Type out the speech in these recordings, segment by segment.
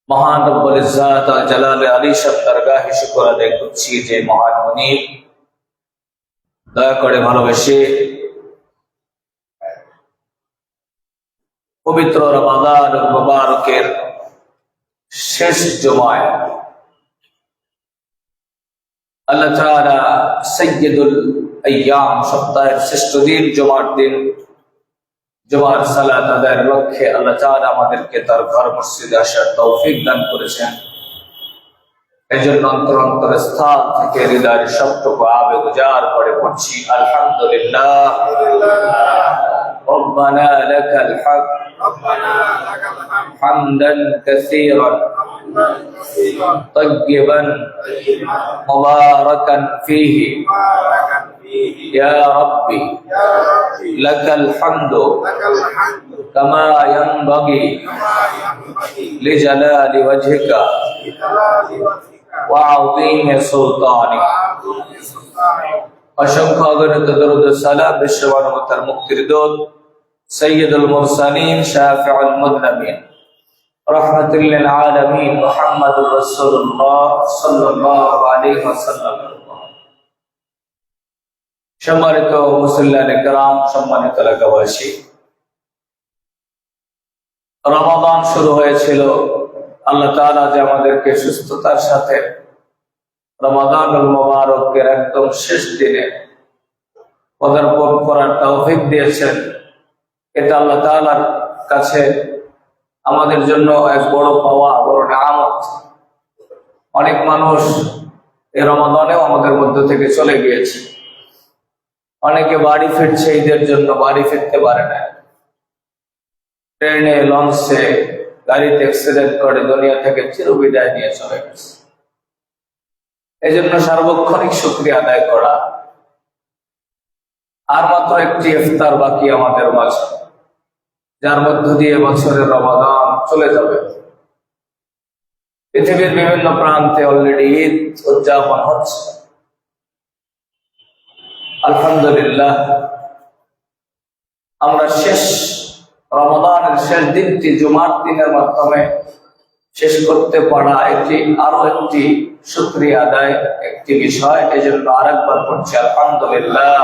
মহান রব্বুল ইজ্জাত আল জালাল আলী শাহ দরগাহে শুকর আদায় করছি যে মহান মুনিব দয়া করে ভালোবেসে পবিত্র রমাদান মুবারকের শেষ জুমায় আল্লাহ তাআলা সাইয়্যিদুল আইয়াম সপ্তাহের শ্রেষ্ঠ দিন জুমার দিন জুমার সালাত আদায়ের লক্ষ্যে আল্লাহ তাআলা আমাদেরকে তার ঘর মসজিদে আসার তৌফিক দান করেছেন। এজন্য অন্তর স্থান থেকে হৃদয়ের সবটুকু আবেগ উজাড় করে পড়ছি আলহামদুলিল্লাহ। রব্বানা লাকাল হামদ হামদান কাসীরান তাইয়িবান মুবারাকান ফীহি ইয়া রাব্বি লাকাল হামদু কামা ইয়ানবাগি লিজালালি ওয়াজহিকা ওয়া আযীমি সুলতানিক। অসংখ্য অগণিত দরুদ ও সালাম বিশ্বমানবতার মুক্তির দূত সাইয়্যিদুল মুরসালিন শাফিউল মুযনিবিন রাহমাতুল লিল আলামিন মুহাম্মাদুর রাসূলুল্লাহ সাল্লাল্লাহু আলাইহি ওয়াসাল্লাম। সম্মানিত মুসল্লিয়ানে কেরাম, সম্মানিত এলাকাবাসী, রমাদান শুরু হয়েছিল। আল্লাহ তাআলা যে আমাদেরকে সুস্থতার সাথে রমাদানুল মুবারকের একদম শেষ দিনে পদার্পণ করার তৌফিক দিয়েছেন, এটা আল্লাহ তাআলার কাছে আমাদের জন্য এক বড় পাওয়া, বড় নিয়ামত। অনেক মানুষ এই রমাদানেও আমাদের মধ্য থেকে চলে গিয়েছে। অনেকে বাড়ি ফিরছে, ঈদের জন্য বাড়ি ফিরতে পারে না। ট্রেনে, লঞ্চে, গাড়িতে অ্যাক্সিডেন্ট করে দুনিয়া থেকে চিরবিদায় নিয়ে চলে গেছে। এই জন্য সার্বক্ষণিক শুকরিয়া আদায় করা। আর মাত্র একটি ইফতার বাকি আমাদের মাঝে, যার মধ্য দিয়ে বছরের রমাদান চলে যাবে। পৃথিবীর বিভিন্ন প্রান্তে অলরেডি ঈদ উদযাপন হচ্ছে। আলহামদুলিল্লাহ, আমরা শেষ রমাদানের শেষ দিনটি জুমার দিনের মাধ্যমে শেষ করতে পারা এটি আরো একটি শুকরিয়া আদায় একটি বিষয়। এই জন্য আরেকবার পড়ছি আলহামদুলিল্লাহ।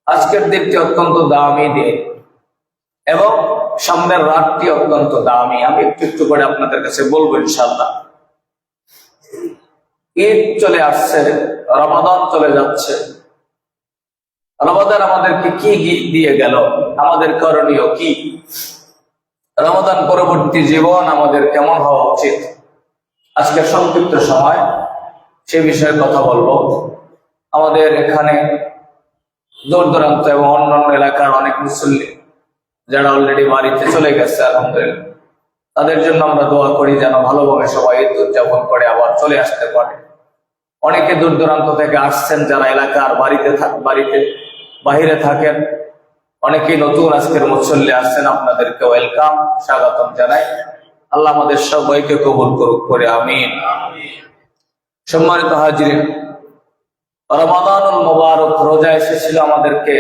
আজকের দিনটি অত্যন্ত দামি দিন এবং সামনের রাতটি অত্যন্ত দামি। আমি একটু একটু করে আপনাদের কাছে বলবো ইনশাআল্লাহ। ঈদ চলে আসছে, রমাদান চলে যাচ্ছে। রমাদান আমাদেরকে কি দিয়ে গেল, আমাদের করণীয় কি, রমাদান পরবর্তী জীবন আমাদের কেমন হওয়া উচিত, আজকের সংক্ষিপ্ত সময় সে বিষয়ে কথা বলবো। আমাদের এখানে দূর দূরান্ত এবং অন্যান্য এলাকার অনেক মুসল্লি যারা অলরেডি বাড়িতে চলে গেছে, আলহামদুলিল্লাহ, তাদের জন্য আমরা দোয়া করি যেন ভালোভাবে সবাই ঈদ উদযাপন করে আবার চলে আসতে পারে। অনেকে দূর দূরান্ত থেকে আসছেন, যারা এলাকার বাড়িতে বাহিরে থাকেন, অনেকেই নতুন আজকের মুসল্লি আসছেন, আপনাদেরকে ওয়েলকাম, স্বাগতম জানাই। আল্লাহ আমাদের সবাইকে কবুল করুক করে আমিন। সম্মানিত হাজিরিন, রমাদানুল মুবারক রোজা এসেছিল আমাদেরকে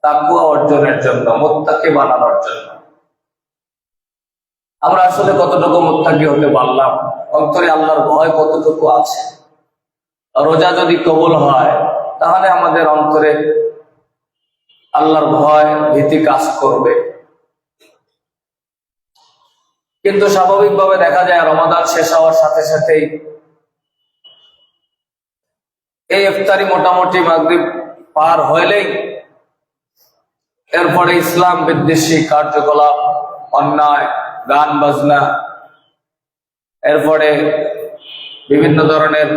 তাকওয়া অর্জনের জন্য, মুত্তাকি বানানোর জন্য। আমরা আসলে কতটুকু মুত্তাকি হতে পারলাম, অন্তরে আল্লাহর ভয় কতটুকু আছে? রোজা যদি কবুল হয় তাহলে আমাদের অন্তরে আল্লাহর ভয়, ভীতি কাজ করবে। কিন্তু স্বাভাবিকভাবে দেখা যায় রমাদান শেষ হওয়ার সাথে সাথেই এই ইফতারি মোটামুটি মাগরিব পার হইলেই এরপরে ইসলাম বিদ্বেষী কার্যকলাপ, অন্যায়, গান বাজনা, এরপরে বিভিন্ন ধরনের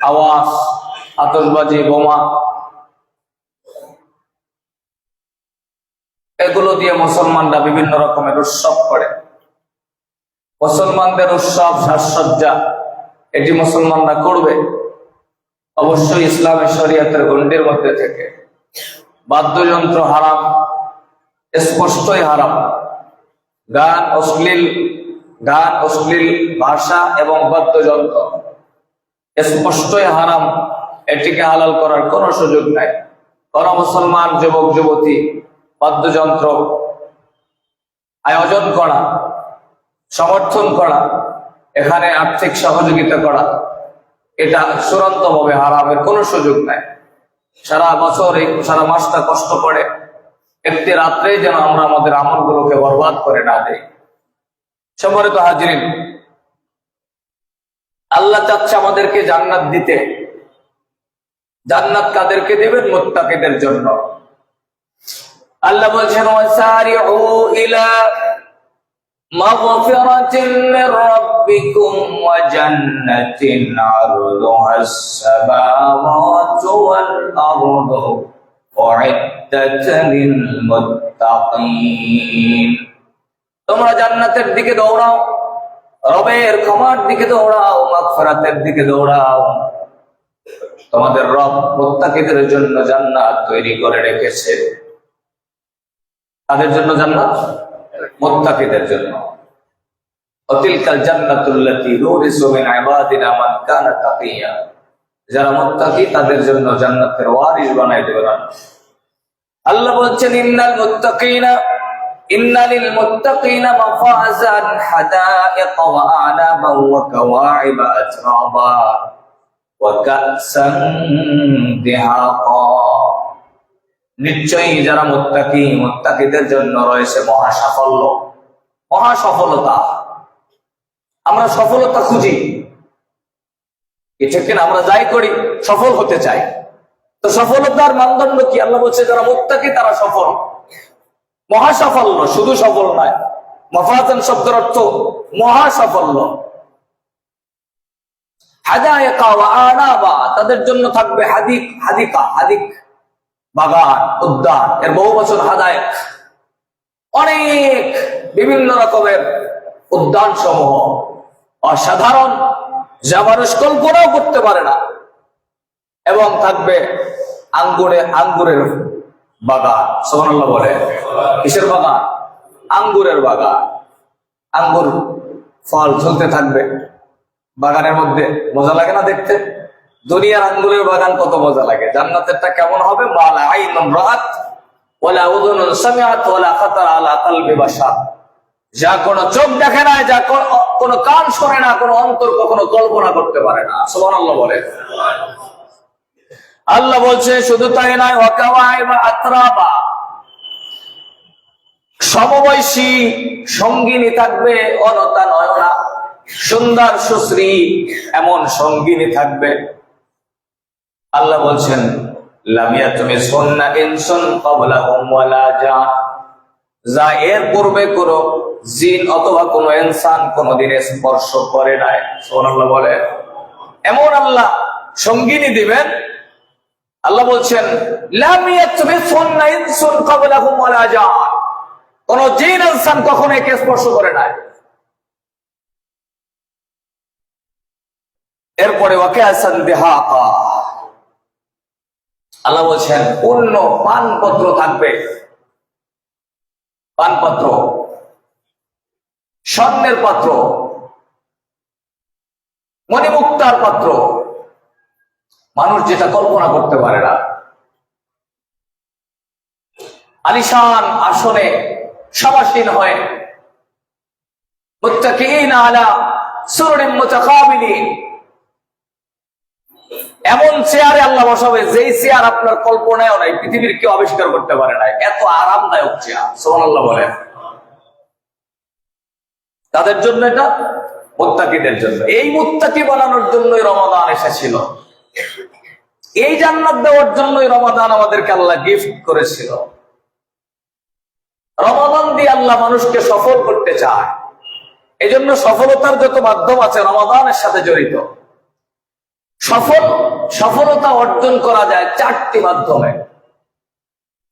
আওয়াজ, আতশবাজি, বোমা, এগুলো দিয়ে মুসলমানরা বিভিন্ন রকমের উৎসব করে। মুসলমানদের উৎসব, সাজসজ্জা, এটি মুসলমানরা করবে অবশ্যই ইসলামের শরীয়তের গণ্ডির মধ্যে থেকে। বাদ্যযন্ত্র হারাম, স্পষ্টই হারাম। গান, অশ্লীল ভাষা এবং বাদ্যযন্ত্র স্পষ্টই হারাম। এটিকে হালাল করার কোনো সুযোগ নাই। কোন মুসলমান যুবক যুবতী বাদ্যযন্ত্র আয়োজন করা, সমর্থন করা, এখানে আর্থিক সহযোগিতা করা, এটা চূড়ান্ত ভাবে হারামের কোনো সুযোগ নাই। সারা বছর সারা মাসটা কষ্ট করে একটি রাত্রে যেন আমরা আমাদের আমলগুলোকে বরবাদ করে না দেই। সম্মানিত হাজিরিন, আল্লাহ চাচ্ছে আমাদেরকে জান্নাত দিতে। জান্নাত কাদেরকে দিবেন? মুত্তাকিদের জন্য। আল্লাহ বলছেন ওয়াসারিউ ইলা মাগফিরাতিন মির রাব্বিকুম ওয়া জান্নাতিন আরদুহাস সামাওয়াতু ওয়াল আরদু উইদ্দাত লিল মুত্তাকিন। তোমরা জান্নাতের দিকে দৌড়াও, রবের ক্ষমার দিকে দৌড়াও, মাগফিরাতের দিকে দৌড়াও। তোমাদের রব মুত্তাকিদের জন্য জান্নাত তৈরি করে রেখেছে। তাদের জন্য জান্নাত? মুত্তাকিদের জন্য। ওয়াতিলকাল জান্নাতুল্লাতী নুরিসু মিন ইবাদিনা মান কানা তাকিয়া। যারা মুত্তাকি তাদের জন্য জান্নাতের ওয়ারিস বানাই দেবেন। আল্লাহ বলছেন ইন্না লিল মুত্তাকিনা মাফাজান হাদাইক ওয়া আনাবা ওয়া কাওয়াইবা আতরাবা ওয়া কাসান দিহাকা। নিশ্চয়ই যারা মুত্তাকি, মুত্তাকিদের জন্য রয়েছে মহা সাফল্য, মহা সফলতা। আমরা সফলতা খুঁজি, ঠিক কিনা? আমরা যাই করি সফল হতে চাই। তো সফলতার মানদণ্ড কি? আল্লাহ বলছে যারা মুত্তাকি তারা সফল, মহা সাফল্য। শুধু সফল নয়, মাফাজান শব্দের অর্থ মহা সাফল্য। হাদায়াকা ওয়া আনাবা, তাদের জন্য থাকবে হাদিকা, বাগান, উদ্যান। এর বহু বছর হাদায়েক, অনেক বিভিন্ন রকমের উদ্যান সমূহ, অসাধারণ, যা মানুষ কল্পনাও করতে পারে না। এবং থাকবে আঙ্গুরের বাগান। সুবহানাল্লাহ বলে। কিসের বাগান? আঙ্গুরের বাগান। আঙ্গুর ফল ঝুলতে থাকবে বাগানের মধ্যে। মজা লাগে না দেখতে? দুনিয়ার আঙ্গুরের বাগান কত মজা লাগে। জান্নাতেরটা কেমন হবে? মালা আইনুন রাআত ওয়ালা উযুনুন সামিআত ওয়ালা খাতারা আলা কলবি বাশার। যা কোনো চোখ দেখে না, যা কোনো কান শোনে না, কোনো অন্তর কখনো কল্পনা করতে পারে না। সুবহানাল্লাহ বলে। আল্লাহ বলছে শুধু তাই নয়, ওয়া কাওয়াইবা আতরাবা, সমবয়সী সঙ্গিনী থাকবে, অনতা নয়না, সুন্দর সুশ্রী এমন সঙ্গিনী থাকবে। আল্লাহ বলছেন লাম ইয়াতমিসুন্না ইনসুন ক্বাবলাহুম ওয়ালা জান, যা এর পূর্বে কোনো জিন অথবা কোনো ইনসান কোনোদিন স্পর্শ করে নাই। সুবহানাল্লাহ বলে। এমন আল্লাহ সঙ্গিনী দিবেন। আল্লাহ বলছেন লাম ইয়াতমিসুন্না ইনসুন ক্বাবলাহুম ওয়ালা জান, কোন জিন ইনসান কখনো একে স্পর্শ করে নাই। এরপরে ওয়াকাসান দিহাকা, আল্লাহ বলছেন পূর্ণ পানপত্র থাকবে। পানপাত্র, স্বর্ণের পাত্র, মণিমুক্তার পাত্র, মানুষ যেটা কল্পনা করতে পারে না। আলিশান আসনে সমাসীন হয়ে মুত্তাকিইনা আলা সুরুরিন মুতাকাবিলিন, এমন চেয়ারে আল্লাহ বসাবে যেই চেয়ার আপনার কল্পনায়ও নাই, পৃথিবীর কেউ আবিষ্কার করতে পারে না। এত আরামদায়ক চেয়ার। সুবহানাল্লাহ বলেন। তাদের জন্য এটা মুত্তাকিদের জন্য। এই মুত্তাকি বানানোর জন্যই রমাদান এসেছিল। এই জান্নাত দেওয়ার জন্যই রমাদান আমাদেরকে আল্লাহ গিফট করেছিল। রমাদান দিয়ে আল্লাহ মানুষকে সফল করতে চায়। এজন্য সফলতার যত মাধ্যম আছে রমাদানের সাথে জড়িত। সফলতা অর্জন করা যায় 4টি মাধ্যমে।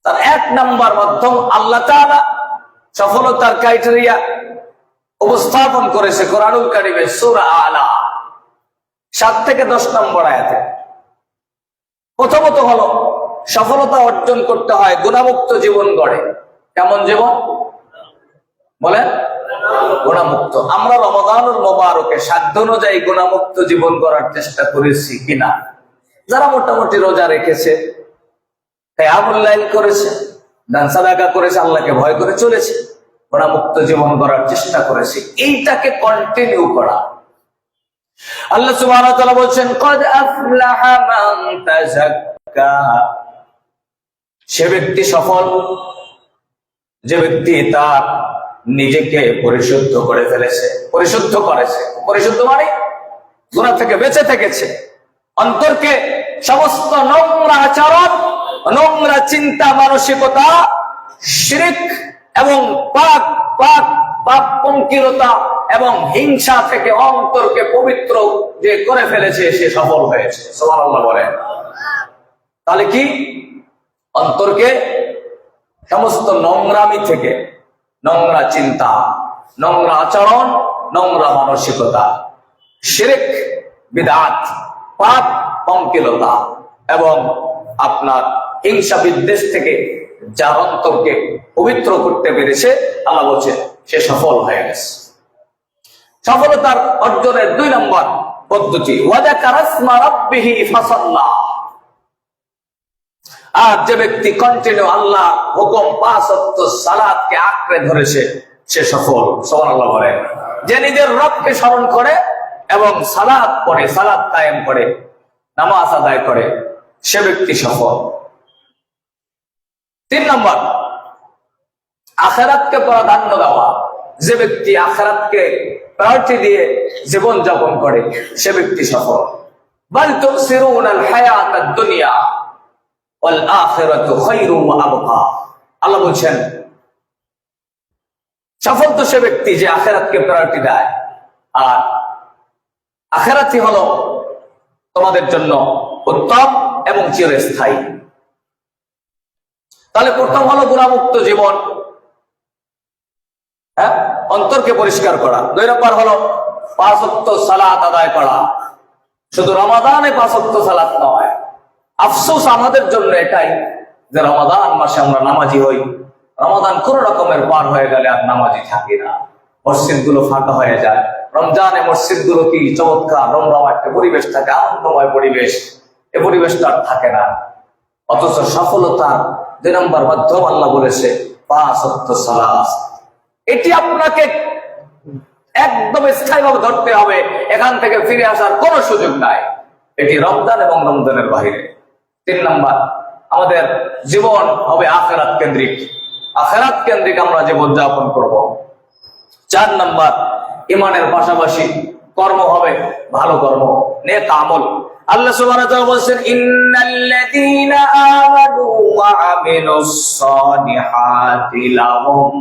তার 1 নাম্বার মাধ্যম আল্লাহ তাআলা সফলতার ক্রাইটেরিয়া উপস্থাপন করেছে কোরআনুল কারীমে সূরা আলা 7 থেকে 10 নম্বর আয়াতে। প্রথমত হলো সফলতা অর্জন করতে হয় গুনাহমুক্ত জীবন গড়ে। কেমন জীবন বলেন? গুনাহমুক্ত। আমরা রমাদানুল মুবারকে সাধ্য অনুযায়ী গুনাহমুক্ত জীবন গড়ার চেষ্টা করেছি কিনা? যারা মোটামুটি রোজা রেখেছে, কিয়ামুল লাইল করেছে, দান সাদাকা করেছে, আল্লাহকে ভয় করে চলেছে, গুনাহমুক্ত জীবন গড়ার চেষ্টা করেছি, এইটাকে কন্টিনিউ করা। আল্লাহ সুবহানাহু ওয়া তাআলা বলছেন, ক্বাদ আফলাহা মান তাযাক্কা, সে ব্যক্তি সফল যে ব্যক্তি তার নিজেকে পরিশুদ্ধ করে ফেলেছে, পরিশুদ্ধ করেছে। পরিশুদ্ধ মানে গুনাহ থেকে বেঁচে থেকেছে, অন্তরকে সমস্ত নোংরা আচরণ, নোংরা চিন্তা মানসিকতা, শিরক এবং পাপ পাপ পাপ পঙ্কিলতা এবং হিংসা থেকে অন্তরকে পবিত্র যে করে ফেলেছে, সে সফল হয়েছে। সুবহানাল্লাহ বলেন। তাহলে কি? অন্তরকে সমস্ত নোংরামি থেকে, নোংরা চিন্তা, নোংরা আচরণ, নোংরা মানসিকতা, শিরক, বিদআত, পাপ পঙ্কিলতা এবং আপনার হিংসা বিদ্বেষ থেকে যার অন্তরকে পবিত্র করতে পেরেছে, আল্লাহ বলছে সে সফল হয়ে গেছে। সফলতার অর্জনের 2 নম্বর পদ্ধতি, ওয়াযাকারা ইসমা রাব্বিহি ফাসাল্লা। আর যে ব্যক্তি কন্টিনিউ আল্লাহ হুকুম 5 ওয়াক্ত সালাতকে আঁকড়ে ধরেছে, সে সফল। সুবহানাল্লাহ বলেন। যে নিজের রবকে স্মরণ করে এবং সালাত পড়ে, সালাত কায়েম করে, নামাজ আদায় করে, সে ব্যক্তি সফল। 3 নম্বর, আখিরাতকে প্রাধান্য দেওয়া। যে ব্যক্তি আখিরাতকে প্রায়োরিটি দিয়ে জীবন যাপন করে, সে ব্যক্তি সফল। বাল তুসিরুনাল হায়াতাদ দুনিয়া ওয়াল আখিরাতু খায়রু ওয়া আবকা। আল্লাহ বলেন সফল তো সে ব্যক্তি যে আখিরাতকে প্রায়োরিটি দেয়, আর আখিরাতই হলো তোমাদের জন্য উত্তম এবং চিরস্থায়ী। তাহলে প্রথম হলো গুনাহমুক্ত জীবন, অন্তরকে পরিষ্কার করা। 2 নম্বর হলো 5 ওয়াক্ত সালাত আদায় করা। শুধু রমাদানে 5 ওয়াক্ত সালাত নয়। আফসোস আমাদের জন্য এটাই যে রমাদান মাসে আমরা নামাজি হই, রমাদান কোন রকমের পার হয়ে গেলে আর নামাজি থাকি না, মসজিদ গুলো ফাঁকা হয়ে যায়। রমজানে মসজিদ গুলো কি চমৎকার রমরমা একটা পরিবেশ থাকে, আনন্দময় পরিবেশ, এই পরিবেশটা আর থাকে না। অথচ সফলতার 2 নম্বর মাধ্যম আল্লাহ বলেছে 5 ওয়াক্ত সালাত। এটি আপনাকে একদম স্থায়ীভাবে ধরতে হবে, এখান থেকে ফিরে আসার কোন সুযোগ নাই। এটি রমজান এবং রমজানের বাহিরে। 3 নম্বর, আমাদের জীবন হবে আখিরাত কেন্দ্রিক। আখিরাত কেন্দ্রিক আমরা জীবন যাপন করব। 4 নম্বর, ঈমানের পাশাপাশি কর্ম হবে ভালো কর্ম, নেক আমল। আল্লাহ সুবহানাহু ওয়া তাআলা বলেন, ইন্নাল্লাযীনা আমানু ওয়া আমিলুস সালিহাতি লাহুম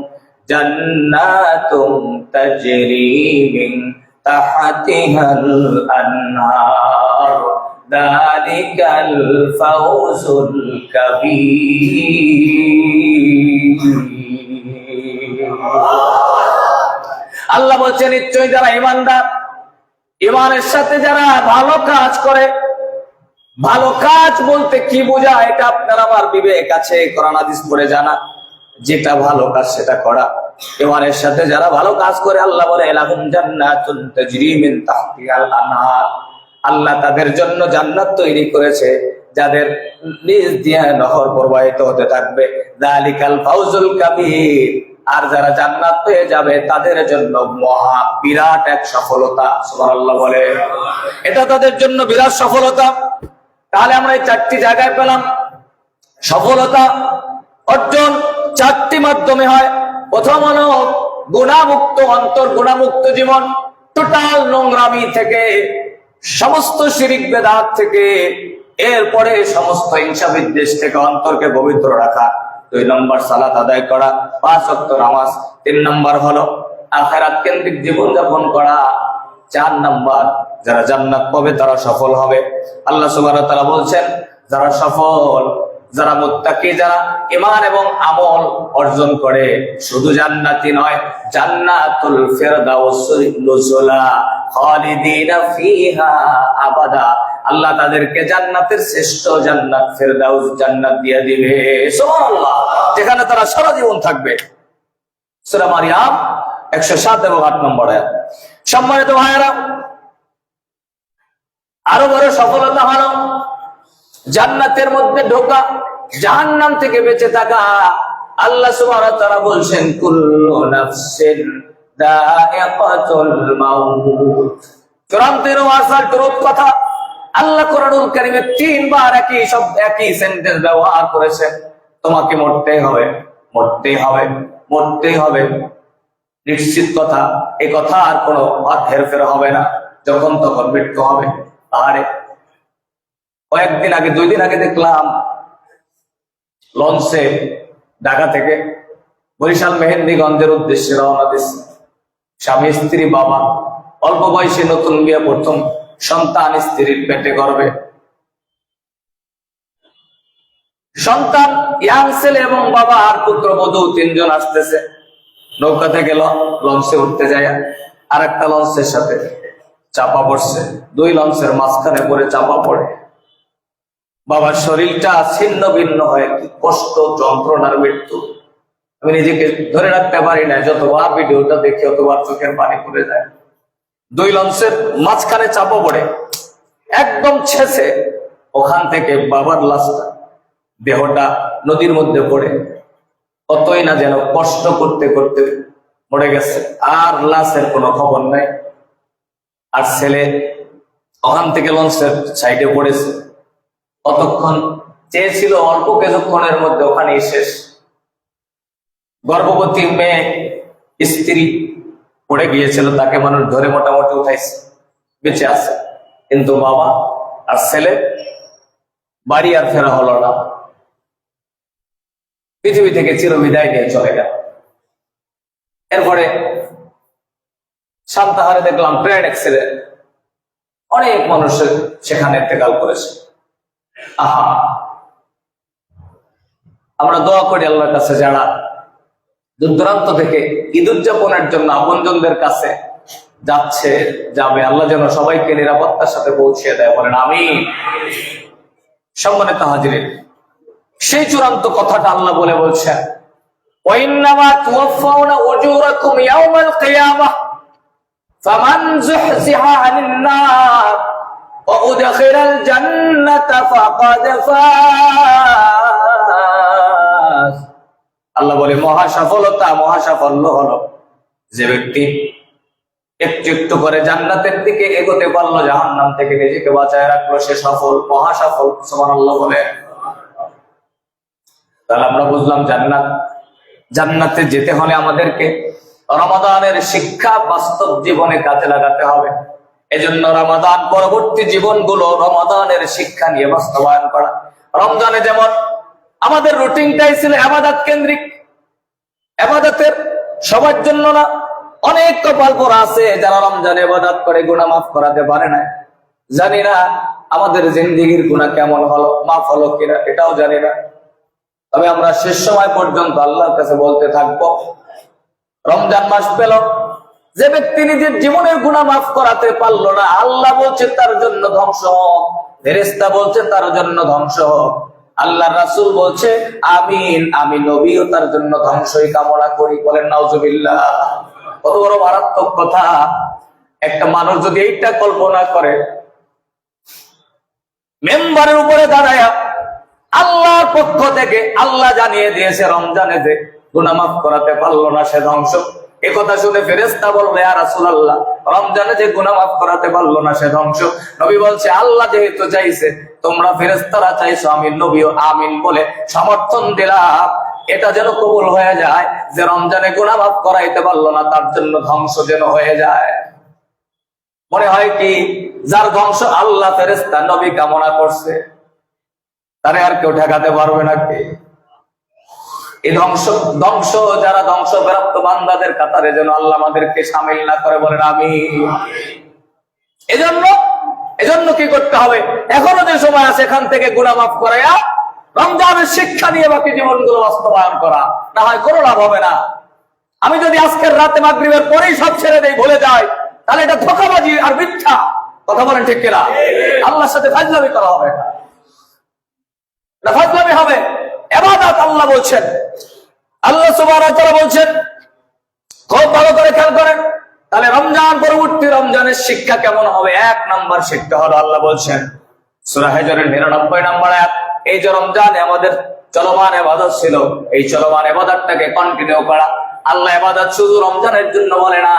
জান্নাতুম তাজরি মিন তাহতিহাল আনহার যালিকাল ফাওজুল কাবীর। আল্লাহ বলছেন নিশ্চয়ই যারা ঈমানদার, ঈমানের সাথে যারা ভালো কাজ করে। ভালো কাজ বলতে কি বোঝায় এটা আপনার আমার বিবেক আছে, কোরআন হাদিস পড়ে জানা। যেটা ভালো কাজ সেটা করা। ঈমানের সাথে যারা ভালো কাজ করে, আল্লাহ বলে লাহুম জান্নাতুন তাজরি মিন তাহতিহাল আনহার, আল্লাহ তাদের জন্য জান্নাত তৈরি করেছে যাদের নিচ দিয়ে নহর প্রবাহিত হতে থাকবে। যালিকাল ফাওজুল কাবীর, আর যারা জান্নাত পেয়ে যাবে তাদের জন্য মহা বিরাট এক সফলতা। সুবহানাল্লাহ বলে, এটা তাদের জন্য বিরাট সফলতা। তাহলে আমরা এই 4টি জায়গায় পেলাম সফলতা অর্জন 4টি মাধ্যমে হয়। প্রথম হলো গুনাহমুক্ত অন্তর, গুনাহমুক্ত জীবন, টোটাল নোংরামি থেকে, সমস্ত শিরিক বেদাত থেকে, এরপরে সমস্ত হিংসা বিদ্বেষ থেকে অন্তরকে পবিত্র রাখা। 2 নম্বর সালাত আদায় করা, 5 ওয়াক্ত নামাজ। 3 নম্বর হলো আখিরাত কেন্দ্রিক জীবন যাপন করা। 4 নম্বর, যারা জান্নাত পাবে তারা সফল হবে। আল্লাহ সুবহানাহু ওয়া তাআলা বলছেন যারা সফল, যারা মুত্তাকি, যারা ঈমান এবং আমল অর্জন করে, শুধু জান্নাতি নয়, জান্নাতুল ফিরদাউস নুজুলা খালিদিনা ফিহা আবাদা, আল্লাহ তাদেরকে জান্নাতের শ্রেষ্ঠ জান্নাত ফিরদাউস জান্নাত দিয়ে দিবে। সুবহানাল্লাহ, যেখানে তারা সারা জীবন থাকবে। সূরা মারিয়াম 107 এবং 8 নম্বর আয়াত। সম্মানিত ভাইয়েরা, আরো বড় সফলতা হলো জান্নাতের মধ্যে ঢোকা, জাহান্নাম থেকে বেঁচে থাকা। আল্লাহ সুবহানাহু ওয়া তাআলা বলছেন কুল্লু নাফসিন দাইকাতুল মাউত। চূড়ান্তের ওয়াসাল টুরুত কথা আল্লাহ কোরআনুল কারীমে 3 বার একই শব্দ একই সেন্টেন্স ব্যবহার করেছেন। তোমাকে মরতেই হবে, মরতেই হবে, মরতেই হবে, নিশ্চিত কথা। এই কথা আর কোনো হেরফের হবে না, যখন তখন মৃত্যু হবে। আরে কয়েকদিন আগে 2 দিন আগে দেখলাম লঞ্চে ঢাকা থেকে বরিশাল মেহেন্দিগঞ্জের উদ্দেশ্যে রওনা দিচ্ছে স্বামী স্ত্রী বাবা, অল্প বয়সে নতুন বিয়ে, প্রথম সন্তান, স্ত্রীর পেটে গর্ভে সন্তান, ইয়াং ছেলে এবং বাবা আর পুত্রবধূ 3 জন আসতেছে। নৌকা থেকে লঞ্চে উঠতে যায়, আর একটা লঞ্চের সাথে চাপা পড়ছে, 2 লঞ্চের মাঝখানে পড়ে চাপা পড়ে বাবার শরীরটা ছিন্ন ভিন্ন হয়ে কি কষ্ট, যন্ত্রণার মৃত্যু। আমি নিজেকে ধরে রাখতে পারি না, যতবার ভিডিওটা দেখি ততবার চোখের পানি পড়ে যায়। 2 লঞ্চের মাঝখানে চাপা পড়ে একদম ছেঁচে ওখান থেকে বাবার লাশটা, দেহটা নদীর মধ্যে পড়ে কতই না যেন কষ্ট করতে করতে মরে গেছে, আর লাশের কোনো খবর নাই। আর ছেলে ওখান থেকে লঞ্চের সাইডে পড়েছে, কতক্ষণ চেয়েছিল অল্প কিছুক্ষণের মধ্যে ওখানেই শেষ। গর্ভবতী মেয়ে স্ত্রী পড়ে গিয়েছিল, তাকে মানুষ ধরে মোটামুটি উঠাইছে, বেঁচে আছে, কিন্তু বাবা আর ছেলে বাড়ি আর ফেরা হলো না, পৃথিবী থেকে চিরবিদায় নিয়ে চলে গেল। এরপরে সান্তাহারে দেখলাম ট্রেন অ্যাক্সিডেন্ট, অনেক মানুষ সেখানে ইন্তেকাল করেছে। আহা, আমরা দোয়া করি আল্লাহর কাছে যারা দূর দূরান্ত থেকে ঈদ উদযাপনের জন্য আপনজনদের কাছে যাচ্ছে যাবে, আল্লাহ যেন সবাইকে নিরাপত্তার সাথে পৌঁছে দেয়, বলেন আমিন। সম্মানিত হাজিরিন, সেই চূড়ান্ত কথাটা আল্লাহ বলে বলছেন ওয়াইন্নামা তুওয়াফাউনা উজুরাকুম ইয়াওমাল কিয়ামাহ ফামান যুহজিহা আনিন নার ওয়া উদখিলাল জান্নাতা ফাকাদ ফাজ। আল্লাহ বলে মহাসাফল্য হলো যে ব্যক্তি একটু একটু করে জান্নাতের দিকে এগোতে পারলো, জাহান্নাম থেকে নিজেকে বাঁচায় রাখলো, সে সফল, মহাসফল। সুবহানাল্লাহ বলে। তাহলে আমরা বুঝলাম জান্নাতে যেতে হলে আমাদেরকে রমাদানের শিক্ষা বাস্তব জীবনে কাজে লাগাতে হবে। এজন্য রমাদান পরবর্তী জীবনগুলো রমাদানের শিক্ষা নিয়ে বাস্তবায়ন করা। রমজানে যেমন আমাদের রুটিনটাই ছিল ইবাদত কেন্দ্রিক, ইবাদতের সবার জন্য না। অনেক কপাল পোড়া আছে যারা রমজানে ইবাদত করে গুনাহ মাফ করাতে পারে না। জানি না আমাদের জিন্দেগির গুনাহ কেমন হলো, মাফ হলো কিনা এটাও জানি না। তবে আমরা শেষ সময় পর্যন্ত আল্লাহর কাছে বলতে থাকবো, রমজান মাস পেল, যে ব্যক্তি নিজের জীবনের গুনাহ মাফ করাতে পারলো না, আল্লাহ বলছে তার জন্য ধ্বংস হোক, ফেরেশতা বলছে তার জন্য ধ্বংস হোক, আল্লাহর রাসূল বলছে আমিন, আমি নবীও তার জন্য ধ্বংসই কামনা করি। বলেন নাউজুবিল্লাহ। কত বড় মারাত্মক কথা! একটা মানুষ যদি এইটা কল্পনা করে, মেম্বারের উপরে দাঁড়ায় আল্লাহর পক্ষ থেকে আল্লাহ জানিয়ে দিয়েছে রমজানে যে গুনাহ মাফ করাতে পারলো না সে ধ্বংস। এই কথা শুনে ফেরেশতা বলবে ইয়া রাসূলুল্লাহ, রমজানে যে গুনাহ মাফ করাতে পারলো না সে ধ্বংস। নবী বলছে আল্লাহ যেহেতু চাইছে, তোমরা ফেরেশতারা চাইছো, আমি নবীও আমিন বলে সমর্থন দিলাম। এটা যেন কবুল হয়ে যায় যে রমজানে গুনাহ মাফ করাইতে পারলো না, তার জন্য ধ্বংস যেন হয়ে যায়। মনে হয় কি যার ধ্বংস আল্লাহ ফেরেশতা নবী কামনা করছে, তারে আর কেউ ঠেকাতে পারবে না। কি এই ধ্বংস যারা ধ্বংসপ্রাপ্ত বান্দাদের কাতারে যেন আল্লাহ আমাদেরকে শামিল না করে, বলেন আমিন। এজন্য কি করতে হবে? এখনো যে সময় আছে এখান থেকে গুনাহ মাফ করায়া রমজানের শিক্ষা নিয়ে বাকি জীবনগুলো বাস্তবায়ন করা, না হয় কোনো লাভ হবে না। আমি যদি আজকের রাতে মাগরিবের পরেই সব ছেড়ে দেই, ভুলে যাই, তাহলে এটা ধোঁকাবাজি আর মিথ্যা। কথা বলেন ঠিক কিনা? আল্লাহর সাথে ফাজলামি করা হবে, না ফাজলামি হবে। ইবাদত আল্লাহ বলছেন, আল্লাহ সুবহানাহু ওয়া তাআলা বলছেন, খুব ভালো করে খেয়াল করেন। তাহলে রমজান পরবর্তী রমজানের শিক্ষা কেমন হবে? 1 নম্বর শিক্ষা হলো আল্লাহ বলছেন সূরা হিজরের 99 নম্বর আয়াত, এই যে রমজানে আমাদের চলমান ইবাদত ছিল। এই চলমান ইবাদতটাকে কন্টিনিউ করা। আল্লাহ ইবাদত শুধু রমজানের জন্য বলে না,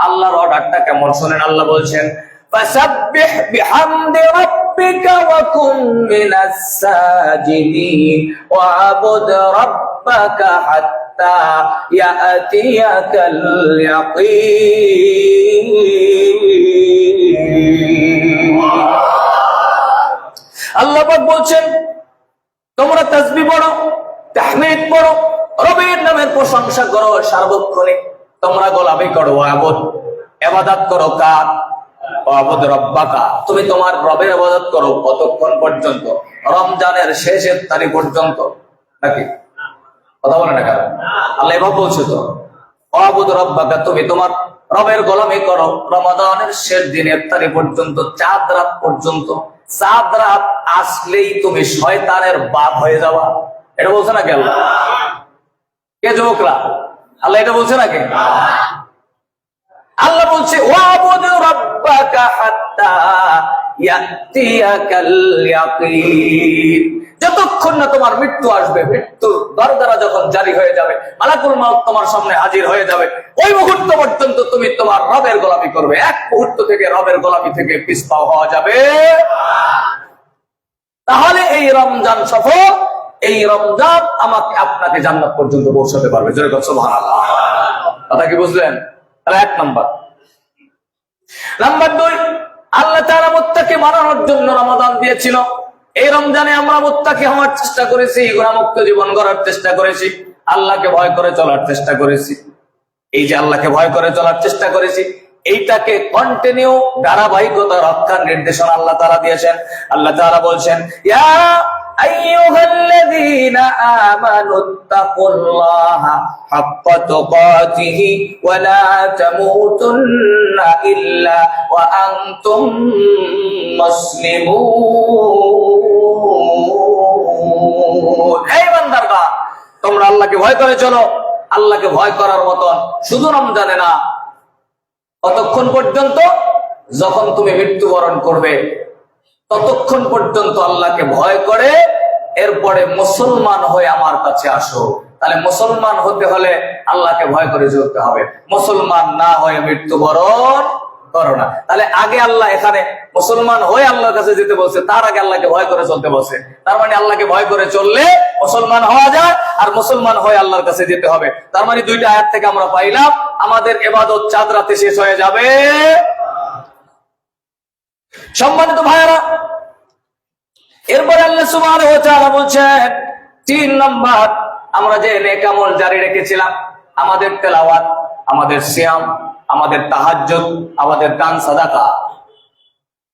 আল্লাহর অর্ডারটা কেমন শুনেন। আল্লাহ বলছেন ফাসাব্বিহ বিহামদি রাব্বিকা ওয়া কুম মিনাস সাজিদিন ওয়া'বুদ রাব্বাকা হাত্তা ইয়াতিয়াকাল ইয়াকিন। আল্লাহ পাক বলছেন তোমরা তাসবিহ পড়ো, তাহমিদ পড়ো, রবের নামের প্রশংসা করো সার্বক্ষণিক, তোমরা গোলামি করো, ইবাদত করো কার? ওয়াবুদ রব্বাকা, তুমি তোমার রবের ইবাদত করো। কতক্ষণ পর্যন্ত? রমজানের শেষ ইফতারি পর্যন্ত। নাকি কথা বলে না কেন? আল্লাহ এভাবে বলছে তো, ওয়াবুদ রব্বাকা, তুমি তোমার রবের গোলামি করো রমাদানের শেষ দিন ইফতারি পর্যন্ত, চাঁদ রাত পর্যন্ত। চাঁদ রাত আসলেই তুমি শয়তানের বাপ হয়ে যাওয়া। এটা বলছে না কেন? কে যুবকরা? আল্লাহ এটা বলছে নাকি? আল্লাহ বলছে ওয়াবুদ রাব্বাকা হাত্তা ইয়াতিয়াকাল ইয়াকিন, যতক্ষণ না তোমার মৃত্যু আসবে, মৃত্যুর দরজাটা যখন জারি হয়ে যাবে, মালাকুল মাউত তোমার সামনে হাজির হয়ে যাবে, ওই মুহূর্ত পর্যন্ত তুমি তোমার রবের গোলামি করবে। এক মুহূর্ত থেকে রবের গোলামি থেকে পিছপা হওয়া যাবে। তাহলে এই রমজান সফল, এই রমজান আমাকে আপনাকে জান্নাত পর্যন্ত পৌঁছাতে পারবে। জোরে বলো সুবহানাল্লাহ। কথা কি বুঝলেন? তাহলে এক নাম্বার। নাম্বার 2, আল্লাহ তাআলা মুত্তাকি বানানোর জন্য রমাদান দিয়েছিল। এই রমজানে আমরা মুত্তাকি হওয়ার চেষ্টা করেছি, গুনাহমুক্ত জীবন গড়ার চেষ্টা করেছি, আল্লাহকে ভয় করে চলার চেষ্টা করেছি। এই যে আল্লাহকে ভয় করে চলার চেষ্টা করেছি, এইটাকে কন্টিনিউ ধারাবাহিকতা রক্ষার নির্দেশনা আল্লাহ তাআলা দিয়েছেন। আল্লাহ তাআলা বলছেন ইয়া আইয়ুহাল্লাযীনা আমানুত্তাকুল্লাহা হাক্কা তুকাতিহি ওয়া লা তামুতুন্না ইল্লা ওয়া আনতুম মুসলিমুন। হে বান্দারগণ, তোমরা আল্লাহকে ভয় করে চলো। আল্লাহকে ভয় করার মতন শুধু রমজানে না, কতক্ষণ পর্যন্ত? যখন তুমি মৃত্যুবরণ করবে ততক্ষণ পর্যন্ত আল্লাহকে ভয় করে এরপরে মুসলমান হয়ে আমার কাছে আসো। তাহলে মুসলমান হতে হলে আল্লাহকে ভয় করে চলতে হবে। মুসলমান না হয়ে মৃত্যুবরণ করো না। তাহলে আগে আল্লাহ এখানে মুসলমান হয়ে আল্লাহর কাছে যেতে বলছে, তার আগে আল্লাহকে ভয় করে চলতে বলছে। তার মানে আল্লাহকে ভয় করে চললে মুসলমান হওয়া যায়, আর মুসলমান হয়ে আল্লাহর কাছে যেতে হবে। তার মানে দুইটা আয়াত থেকে আমরা পাইলাম আমাদের ইবাদত চাঁদ রাতে শেষ হয়ে যাবে। সম্মানিত ভাইয়েরা, এরপরে আল্লাহ সুবহানাহু ওয়া তাআলা বলছেন 3 নাম্বার, আমরা যে নেক আমল জারি রেখেছিলাম, আমাদের তেলাওয়াত, আমাদের সিয়াম, আমাদের তাহাজ্জুদ, আমাদের দান সাদাকা,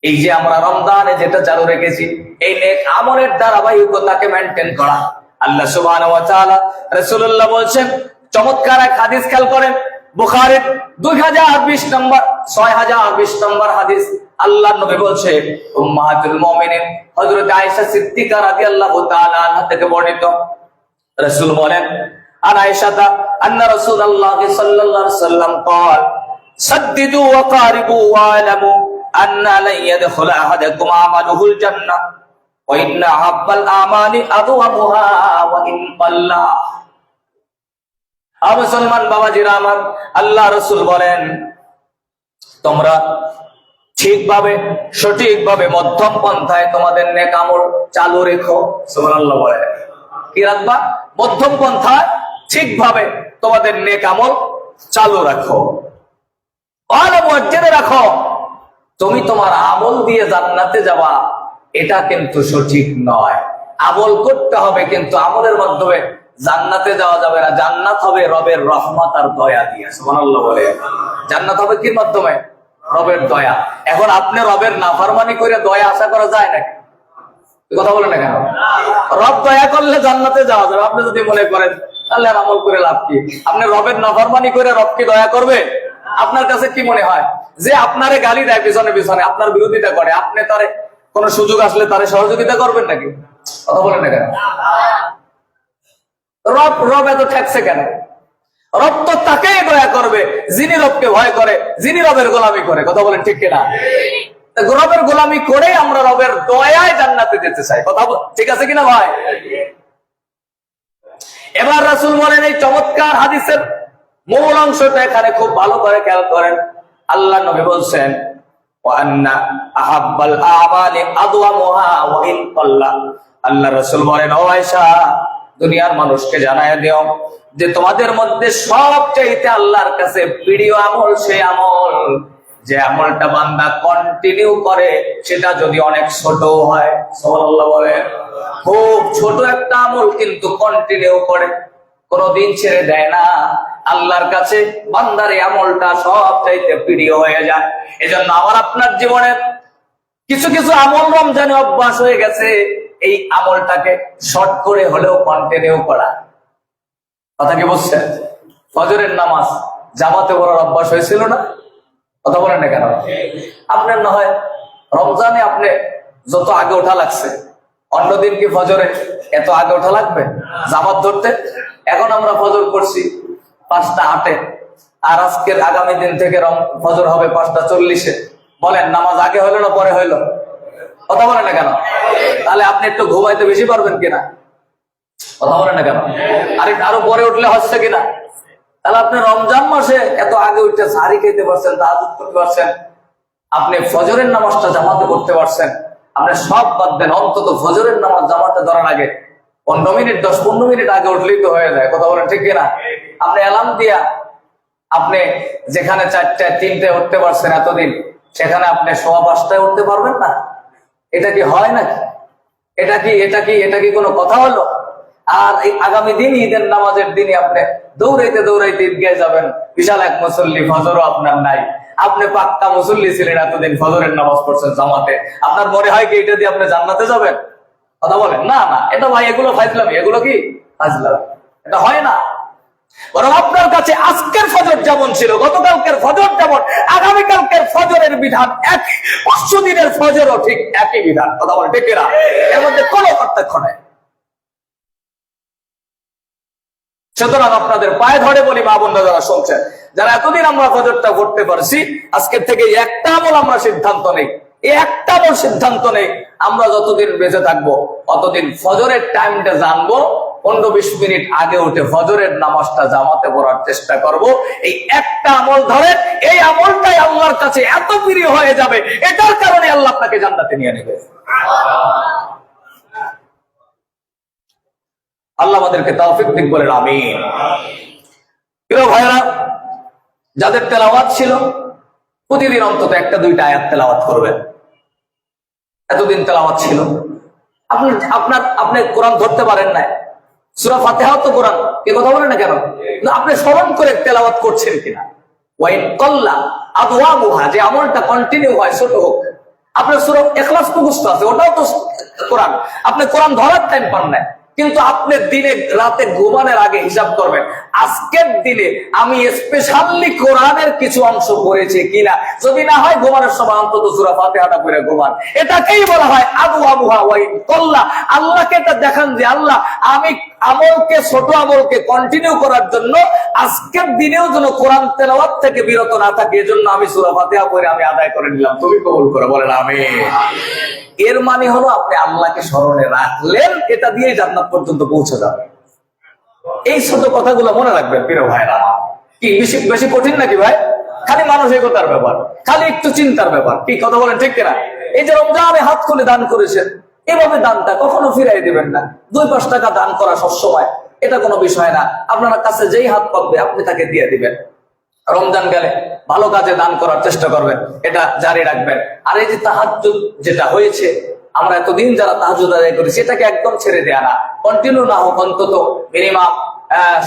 এই যে আমরা রমজানে যেটা চালু রেখেছি, এই নেক আমলের ধারাবাহিকতাকে মেইনটেইন করা। আল্লাহ সুবহানাহু ওয়া তাআলা, রাসূলুল্লাহ বলছেন, চমৎকার এক হাদিস খেয়াল করেন, বুখারীর 2020 নম্বর 6020 নম্বর হাদিস। আল্লাহর নবী বলছে, উম্মাহাতুল মুমিনিন হযরত আয়েশা সিদ্দিকা রাদিয়াল্লাহু তাআলা আনহা থেকে বর্ণিত, রাসূল বলেন, আন আয়েশাতা আন্না রাসূলুল্লাহ সাল্লাল্লাহু আলাইহি ওয়াসাল্লাম قال সাদ্দিদু ওয়া কারিবু ওয়া আলামু আন্না লা ইয়াদখুলু আহাদাকুম আমালুহুল জান্নাহ ওয়া ইন্না হাব্বাল আমালি আদওয়ামুহা ওয়া ইন কাল্লা। মুসলমান বাবাজিরা আমার, আল্লাহ রাসূল বলেন, তোমরা ঠিকভাবে সঠিকভাবে মধ্যম পন্থায় তোমাদের নেক আমল চালু রেখো। সুবহানাল্লাহ বলে, কি রাখবা? মধ্যম পন্থায় ঠিকভাবে তোমাদের নেক আমল চালু রাখো। জেনে রাখো, তুমি তোমার আমল দিয়ে জান্নাতে যাবা, এটা কিন্তু সঠিক নয়। আমল করতে হবে, কিন্তু আমলের মাধ্যমে জান্নাতে যাওয়া যাবে না। জান্নাত হবে রবের রহমত আর দয়া দিয়ে। সুবহানাল্লাহ বলে, জান্নাত হবে কি মাধ্যমে? রবের দয়া। এখন আপনি রবের নাফরমানি করে দয়া আশা করা যায় নাকি? কথা বলে না কেন? রব দয়া করলে জান্নাতে যাওয়া যাবে। আপনি যদি মনে করেন তাহলে আর আমল করে লাভ কি? আপনি রবের নাফরমানি করে রব কি দয়া করবে? আপনার কাছে কি মনে হয় যে আপনারে গালি দেয় পিছনে পিছনে, আপনার বিরোধিতা করে, আপনি তারে কোন সুযোগ আসলে তারে সহযোগিতা করবেন নাকি? কথা বলে না কেন? রব এত ঠেকছে কেন? রব তো তাকেই দয়া করবে যিনি রবকে ভয় করে, যিনি রবের গোলামি করে। কথা বলেন ঠিক কিনা? রবের গোলামি করে আমরা রবের দয়ায় জান্নাতে যেতে চাই। কথা ঠিক আছে কিনা ভাই? এবার রাসূল বলেন, এই চমৎকার হাদিসের মূল অংশটা এখানে খুব ভালো করে খেয়াল করেন। আল্লাহ নবী বলছেন, ওয়া আন্না আহাব্বাল আমালি আদওয়ামুহা ওয়া ইন কাল্লা। আল্লাহ রাসূল বলেন, ও আয়েশা, দুনিয়ার মানুষকে জানায় দিও যে তোমাদের মধ্যে সবচেয়ে আল্লাহর কাছে প্রিয় আমল সেই আমল যে আমলটা বান্দা কন্টিনিউ করে, সেটা যদি অনেক ছোট হয়। সুবহানাল্লাহ বলে। খুব ছোট একটা আমল কিন্তু কন্টিনিউ করে, কোনদিন ছেড়ে দেয় না, আল্লাহর কাছে বান্দার এই আমলটা সবচাইতে প্রিয় হয়ে যায়। এজন্য আমার আপনার জীবনের কিছু কিছু আমল রমজানে অভ্যাস হয়ে গেছে, এই আমলটাকে শর্ট করে হলেও কন্টিনিউ করা। কথা কি বুঝছেন? ফজরের নামাজ জামাতে পড়ার অভ্যাস হয়েছিল না? কথা বলেন না কেন? আপনার না হয় রমজানে আপনি যত আগে ওঠা লাগছে, অন্যদিন কি ফজরে এত আগে ওঠা লাগবে জামাত ধরতে? এখন আমরা ফজর করছি 5টা 8-এ, আর আজকের আগামী দিন থেকে ফজর হবে 5টা 40-এ। বলেন নামাজ আগে হইলো না পরে হইলো? কথা বলেন না কেন? তাহলে আপনি একটু ঘুমাইতে বেশি পারবেন কিনা? কথা বলেন না কেন? আরো পরে উঠলে হচ্ছে কিনা? তাহলে আপনি রমজান মাসে এত আগে উঠে সাহারি খেতে পারছেন, তাহাজ্জুদ করতে পারছেন, আপনি ফজরের নামাজটা জামাতে করতে পারছেন। আপনি সব বাদ দেন, অন্তত ফজরের নামাজ জামাতে ধরার আগে 15 মিনিট 10-15 মিনিট আগে উঠলেই তো হয়ে যায়। কথা বলেন ঠিক কিনা? আপনি অ্যালার্ম দিয়া আপনি যেখানে 4টায় 3টায় উঠতে পারছেন এতদিন, সেখানে আপনি 5:15টায় উঠতে পারবেন না? এটা কি হয় নাকি? এটা কি কোনো কথা হলো? আর এই আগামী দিন ঈদের নামাজের দিনে আপনি দৌড়াইতে দৌড়াইতে ঈদগাহে যাবেন, বিশাল এক মুসল্লি, ফজরও আপনার নাই। আপনি পাক্কা মুসল্লি ছিলেন, এতদিন ফজরের নামাজ পড়ছেন জামাতে। আপনার মনে হয় কি এটা দিয়ে আপনি জান্নাতে যাবেন? কথা বলেন না। না, এটা ভাই এগুলো ফাজলামি। এগুলো কি ফাজলামি? এটা হয় না। বরং আপনার কাছে আজকের ফজর যেমন ছিল, গতকালকের ফজর যেমন, আগামীকালকের ফজরের বিধান এক, পরশু দিনের ফজরও ঠিক একই বিধান। কথা বলেন ঠিক কিনা? এর মধ্যে কোনো পার্থক্য নেই। সুতরাং আপনাদের পায়ে ধরে বলি, মা বোনরা যারা শুনছেন, যারা এতদিন আমরা ফজরটা করতে পারছি, আজকের থেকে একটা আমল আমরা সিদ্ধান্ত নেই, এই একটা আমল সিদ্ধান্ত নেই, আমরা যতদিন বেঁচে থাকবো অতদিন ফজরের টাইমটা জানবো, 15-20 মিনিট আগে উঠে ফজরের নামাজটা জামাতে পড়ার চেষ্টা করব। এই একটা আমল ধরেন, এই আমলটাই আল্লাহর কাছে এত প্রিয় হয়ে যাবে, এটার কারণে আল্লাহ আপনাকে জান্নাতে নিয়ে নেবে। আল্লাহ আমাদেরকে তৌফিক দিক বলেন, আমিন। প্রিয় ভাইরা, যাদের তেলাওয়াত ছিল প্রতিদিন অন্তত 1-2টা আয়াত তেলাওয়াত করবেন। এতদিন তেলাওয়াত ছিল, আপনি কোরআন ধরতে পারেন না, সূরা ফাতিহা তো কোরআন, কে কথা বলেন না কেন? আপনি স্মরণ করে তেলাওয়াত করছেন কিনা? ওয়াইন কাল্লা আদওয়ামুহা, যে আমলটা কন্টিনিউ হয়, ছোট হোক। আপনার সূরা ইখলাস মুখস্থ আছে, ওটাও তো কোরআন, আপনি কোরআন ধরার টাইম পান না। কিন্তু আপনি দিনে রাতে ঘুমানোর আগে হিসাব করবেন, আজকের দিনে আমি স্পেশালি কোরআনের কিছু অংশ পড়েছি কিনা। যদি না হয় ঘুমানোর সময় অন্তত সূরা ফাতিহাটা পড়ে ঘুমান। এটাকেই বলা হয় আদওয়ামুহা ওয়াইন কাল্লা। আল্লাহকে এটা দেখান যে আল্লাহ, আমি আমলকে, ছোট আমলকে কন্টিনিউ করার জন্য আজকের দিনেও যেন কোরআন তেলাওয়াত থেকে বিরত না থাকে, এজন্য আমি সূরা ফাতিহা পড়ে আমি আদায় করে নিলাম, তুমি কবুল করো, বলেন আমিন। এর মানে হলো আপনি আল্লাহকে স্মরণে রাখলেন, এটা দিয়ে জান্নাত পর্যন্ত পৌঁছে যাবে। এই ছোট কথাগুলো মনে রাখবেন প্রিয় ভাইরা। কি বেশি কঠিন নাকি ভাই? খালি মানসিকতার ব্যাপার, খালি একটু চিন্তার ব্যাপার। কি কথা বলেন ঠিক কিনা? এই যে রমজানে হাত খুলে দান করেছেন, এভাবে দানটা কখনো ফিরাই দিবেন না। 2-5 টাকা দান করা সবসময় এটা কোনো বিষয় না। আপনার কাছে যেই হাত পাবে আপনি তাকে দিয়ে দিবেন। রমজান গেলে ভালো কাজে দান করার চেষ্টা করবেন, এটা জারি রাখবেন। আর এই যে তাহাজ্জুদ যেটা হয়েছে, আমরা এতদিন যারা তাহাজ্জুদ আদায় করেছি, এটাকে একদম ছেড়ে দেয়া না, কন্টিনিউ না হোক, অন্তত মিনিমাম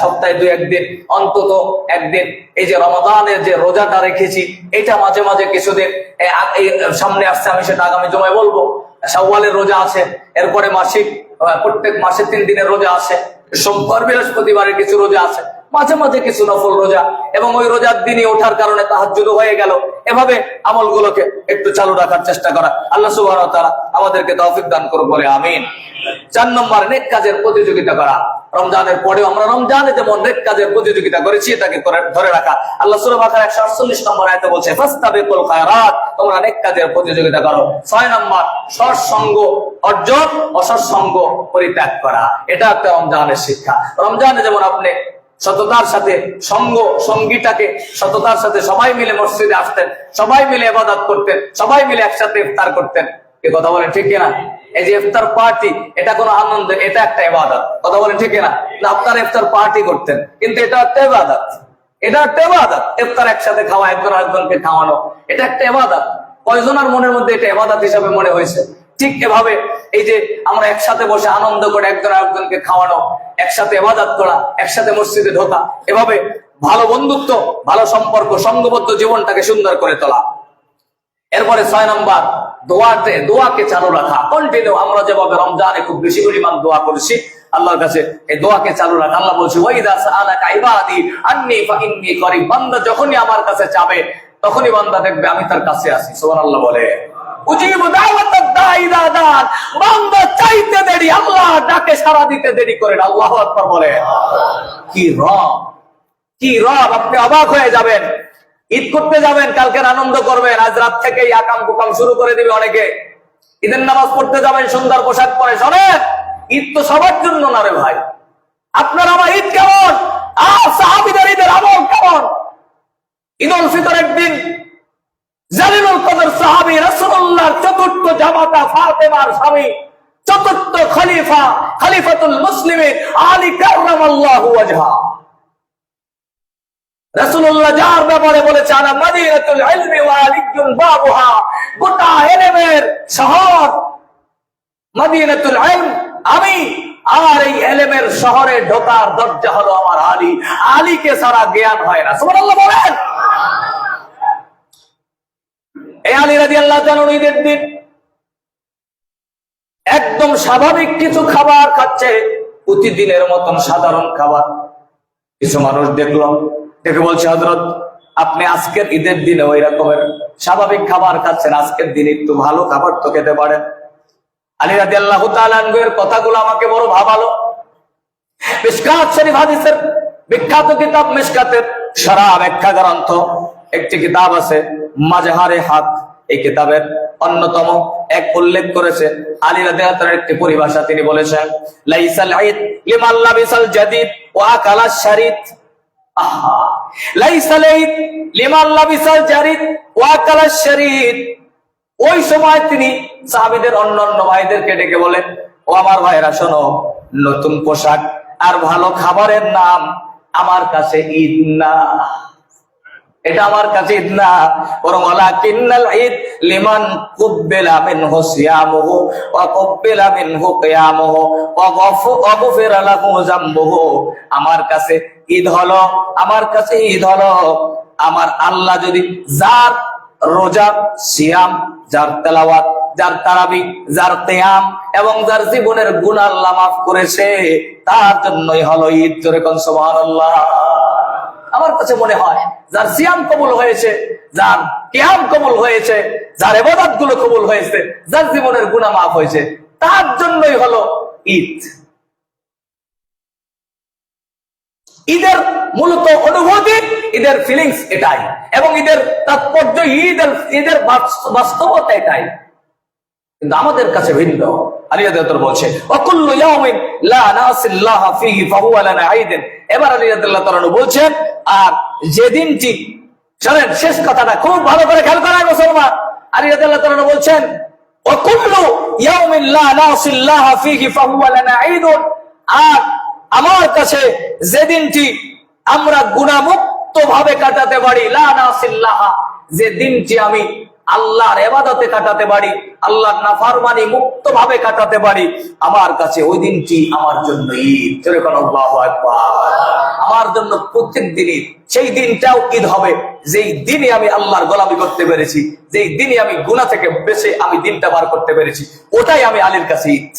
সপ্তাহে 2-1 দিন, অন্তত একদিন। এই যে রমাদানের যে রোজাটা রেখেছি, এটা মাঝে মাঝে কিছুদিন, সামনে আসছে, আমি সেটা আগামী জুমায় বলবো। শাওয়ালের রোজা আছে, এরপরে মাসিক, প্রত্যেক মাসে 3 দিনের রোজা আছে, সোমবার বৃহস্পতিবারের কিছু রোজা আছে, মাঝে মাঝে কিছু নফল রোজা, এবং ওই রোজার দিনই ওঠার কারণে তাহাজ্জুদ হয়ে গেল। এভাবে আমলগুলোকে একটু চালু রাখার চেষ্টা করা। আল্লাহ সুবহানাহু ওয়া তাআলা আমাদেরকে তৌফিক দান করুন, বলে আমিন। 4 নম্বর, নেক কাজের প্রতিযোগিতা করা। রমজানের পরেও আমরা রমজানে যেমন নেক কাজের প্রতিযোগিতা করেছি, এটাকে ধরে রাখা। আল্লাহ সূরা বাকারা 148 নম্বর আয়াতে বলছে, ফাস্তাবিকুল খায়রাত, তোমরা নেক কাজের প্রতিযোগিতা করো। 6 নম্বর, সৎসঙ্গ অর্জন, অসৎসঙ্গ পরিত্যাগ করা। এটা একটা রমজানের শিক্ষা। রমজানে যেমন আপনি সততার সাথে সঙ্গীটাকে সততার সাথে সবাই মিলে মসজিদে আসতেন, সবাই মিলে ইবাদত করতেন, সবাই মিলে একসাথে ইফতার করতেন। এ কথা বলেন ঠিক কিনা? এই যে ইফতার পার্টি, এটা কোনো আনন্দ, এটা একটা ইবাদত। কথা বলেন ঠিক কিনা? আপনারা ইফতার পার্টি করতেন, কিন্তু এটা একটা ইবাদত। এটা একটা ইবাদত। ইফতার একসাথে খাওয়া, একজন আরেকজনকে খাওয়ানো, এটা একটা ইবাদত। কয়জনের মনের মধ্যে এটা ইবাদত হিসাবে মনে হয়েছে? ঠিক এভাবে এই যে আমরা একসাথে বসে আনন্দ করে একজন আরেকজনকে খাওয়ানো, একসাথে ইবাদত করা, একসাথে মসজিদে ঢোকা, এভাবে ভালো বন্ধুত্ব, ভালো সম্পর্ক, সঙ্গবদ্ধ জীবনটাকে সুন্দর করে তোলা। এরপরে 6 নম্বর, দোয়াকে চালু রাখা, কন্টিনিউ। আমরা যেভাবে রমজানে খুব বেশি পরিমাণ দোয়া করেছি আল্লাহর কাছে, এই দোয়াকে চালু রাখা। আল্লাহ বলছে, ওয়াইদা সাআলাকা ইবাদি আন্নী ফাইন্নী করিব, বান্দা যখনই আমার কাছে চাবে তখনই বান্দা দেখবে আমি তার কাছে আছি। সুবহানাল্লাহ বলে। উজিবু দাওয়াতাদ দাঈ ইযা দাআন, বান্দা চাইতে দেরি, আল্লাহ ডাকে সাড়া দিতে দেরি করে না। আল্লাহু আকবার বলে। কি রব, কি রব! আপনি অবাক হয়ে যাবেন। ঈদ করতে যাবেন, কালকের আনন্দ করবেন, আজ রাত থেকেই আকাম কুকাম শুরু করে দিবে অনেকে। ঈদের নামাজ পড়তে যাবেন সুন্দর পোশাক পরে, শোনেন, ঈদ তো সবার জন্য না রে ভাই। আপনার আমার ঈদ কেমন, আর সাহাবীদের ঈদের আমল কেমন? ঈদ উল ফিতরের দিন জালিলুল কদর সাহাবী, রাসূলুল্লাহর চতুর্থ জামাতা ফাতেমার স্বামী, চতুর্থ খলিফা, খলিফাতুল মুসলিমিন আলী কাররামাল্লাহু ওয়াজহা, রাসূলুল্লাহ যার ব্যাপারে বলেছে, আনা মাদিনাতুল ইলমি ওয়া আলিয়ুন বাবুহা, গোটা ইলমের শহর মাদিনাতুল ইলম আমি, আর এই ইলমের শহরে ঢোকার দরজা হলো আমার আলী। আলীকে ছাড়া জ্ঞান হয় না। সুবহানাল্লাহ বলেন। এই আলী রাদিয়াল্লাহু তাআলা ঈদের দিন একদম স্বাভাবিক কিছু খাবার খাচ্ছে, প্রতিদিনের মতন সাধারণ খাবার। কিছু মানুষ দেখলো, দেখে বলছে, হযরত আপনি আজকের ঈদের দিনে ওই রকমের স্বাভাবিক খাবার খাচ্ছেন, আজকের দিনে একটু ভালো খাবার তো খেতে পারেন। আলী রাদিয়াল্লাহু তাআলা এর কথাগুলো আমাকে বড় ভাবালো। মিশকাত শরীফ হাদিসের বিখ্যাত কিতাব মিশকাতের সারা ব্যাখ্যা গ্রন্থ একটি কিতাব আছে, মাজহারে হক। এই কিতাবের অন্যতম এক উল্লেখ করেছে আলী রাদিয়াল্লাহু তাআলার একটি পরিভাষা। তিনি বলেছেন, লাইসাল ঈদ লিমান লাবিসাল জাদিদ ওয়া আকালাশ শারিদ। আহা, লাইসাল ঈদ লিমান লাবিসাল জাদিদ ওয়া আকালাশ শারিদ। ওই সময় তিনি সাহাবীদের অন্যান্য ভাইদেরকে ডেকে বলেন, ও আমার ভাইরা শোনো, নতুন পোশাক আর ভালো খাবারের নাম আমার কাছে ঈদ না, এটা আমার কাছে ঈদ না, বরং ওয়ালাকিন্নাল ঈদ লিমান কুব্বিলা মিনহু সিয়ামুহু ওয়া কুব্বিলা মিনহু কিয়ামুহু ওয়া গফিরা লাহু যামবুহু। আমার কাছে ঈদ হলো, আমার কাছে ঈদ হলো আমার আল্লাহ যদি যার রোজা, সিয়াম, যার তেলাওয়াত, যার তারাবি, যার কিয়াম এবং যার জীবনের গুনাহ আল্লাহ মাফ করেছে, তার জন্যই হলো ঈদ। জোরে কোন সুবহানাল্লাহ। আমার কাছে মনে হয় যার সিয়াম কবুল হয়েছে, যার কিয়াম কবুল হয়েছে, যার ইবাদত গুলো কবুল হয়েছে, যার জীবনের গুনাহ মাফ হয়েছে, তার জন্যই হলো ঈদ। ঈদের মূলত অনুভূতি, ঈদের ফিলিংস এটাই, এবং ঈদের তাৎপর্য, ঈদের বাস্তবতা এটাই, কিন্তু আমাদের কাছে ভিন্ন। আলী রাদিয়াল্লাহু তাআলা বলছে, ওয়াকুল্লু ইয়াউমিন লা নাসিল্লাহ ফীহি ফাহুয়া লানা ঈদুন। এবার আলী রাদিয়াল্লাহু তাআলা বলছেন, আর যেদিনটি, শুনেন শেষ কথাটা খুব ভালো করে খেয়াল করেন মুসলমান। আলী রাদিয়াল্লাহু তাআলা বলছেন, ওয়াকুল্লু ইয়াউমিন লা নাসিল্লাহ ফীহি ফাহুয়া লানা ঈদুন। আর আমার কাছে যেদিনটি আমরা গুনাহমুক্ত ভাবে কাটাতে পারি, লা নাসিল্লাহ, যে দিনটি আমি আল্লাহর ইবাদতে কাটাতে পারি, আল্লাহর নাফরমানি মুক্ত ভাবে কাটাতে পারি, আমার কাছে ওই দিনটি আমার জন্য ঈদ। জোরে বলো আল্লাহু আকবার। আমার জন্য প্রত্যেক দিনই সেই দিনটাও ঈদ হবে, যেই দিনে আমি আল্লাহর গোলামি করতে পেরেছি, যেই দিনে আমি গুনাহ থেকে বেঁচে আমি দিনটা পার করতে পেরেছি, ওটাই আমি আলীর কাছে ঈদ।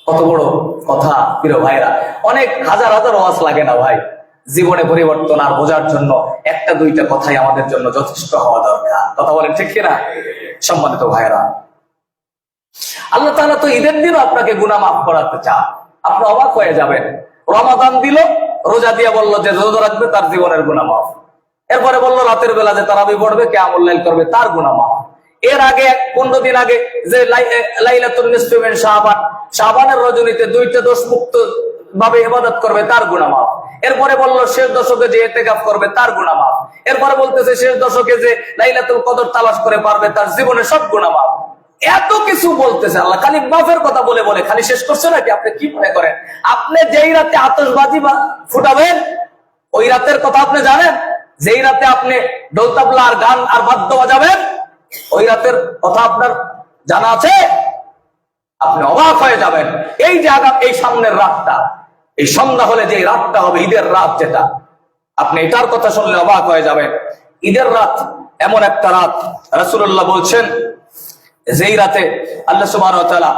কত বড় কথা প্রিয় ভাইরা। অনেক হাজার হাজার ওয়াজ লাগে না ভাই, জীবনে পরিবর্তন আর বোঝার জন্য একটা দুইটা কথাই আমাদের জন্য যথেষ্ট হওয়া দরকার। কথা বলেন ঠিক কিনা? সম্মানিত ভাইরা, আল্লাহ তাআলা তো ঈদের দিনও আপনাকে গুনাহ মাফ করাতে চান। আপনি অবাক হয়ে যাবেন, রমাদান দিল, রোজা দিয়ে বললো যে রোজা রাখবে, তার জীবনের গুনাহ মাফ। এরপরে বললো রাতের বেলা যে তারাবি পড়বে, কিয়ামুল লাইল করবে, তার গুনাহ মাফ। এর আগে 15 দিন আগে যে লাইলাতুন নিসফি মিন শাবান, শাবানের রজনীতে 2টা দোষ মুক্ত ভাবে ইবাদত করবে, তার গুনাহ মাফ। এরপরে বললো শেষ দশকে যে ইতিকাফ করবে, তার গুনাহ মাফ। এরপরে বলতেছে শেষ দশকে যে লাইলাতুল কদর তালাশ করে পারবে, তার জীবনের সব গুনাহ মাফ। এত কিছু বলতেছে আল্লাহ, খালি মাফের কথা বলে বলে খালি শেষ করছে নাকি? আপনি কি মনে করেন আপনি যেই রাতে আতশবাজি ফুটাবেন ওই রাতের কথা আপনি জানেন? যেই রাতে আপনি ঢোল তাবলা আর গান আর বাদ্য বাজাবেন ওই রাতের কথা আপনার জানা আছে? আপনি অবাক হয়ে যাবেন। এই যে এই সামনের রাতটা, এই সন্ধ্যা হলে যে রাতটা হবে ঈদের রাত, যেটা আপনি এটার কথা শুনলে অবাক হয়ে যাবেন। ঈদের রাত এমন একটা রাত, রাসূলুল্লাহ বলছেন যেই রাতে আল্লাহ সুবহানাহু ওয়া তাআলা,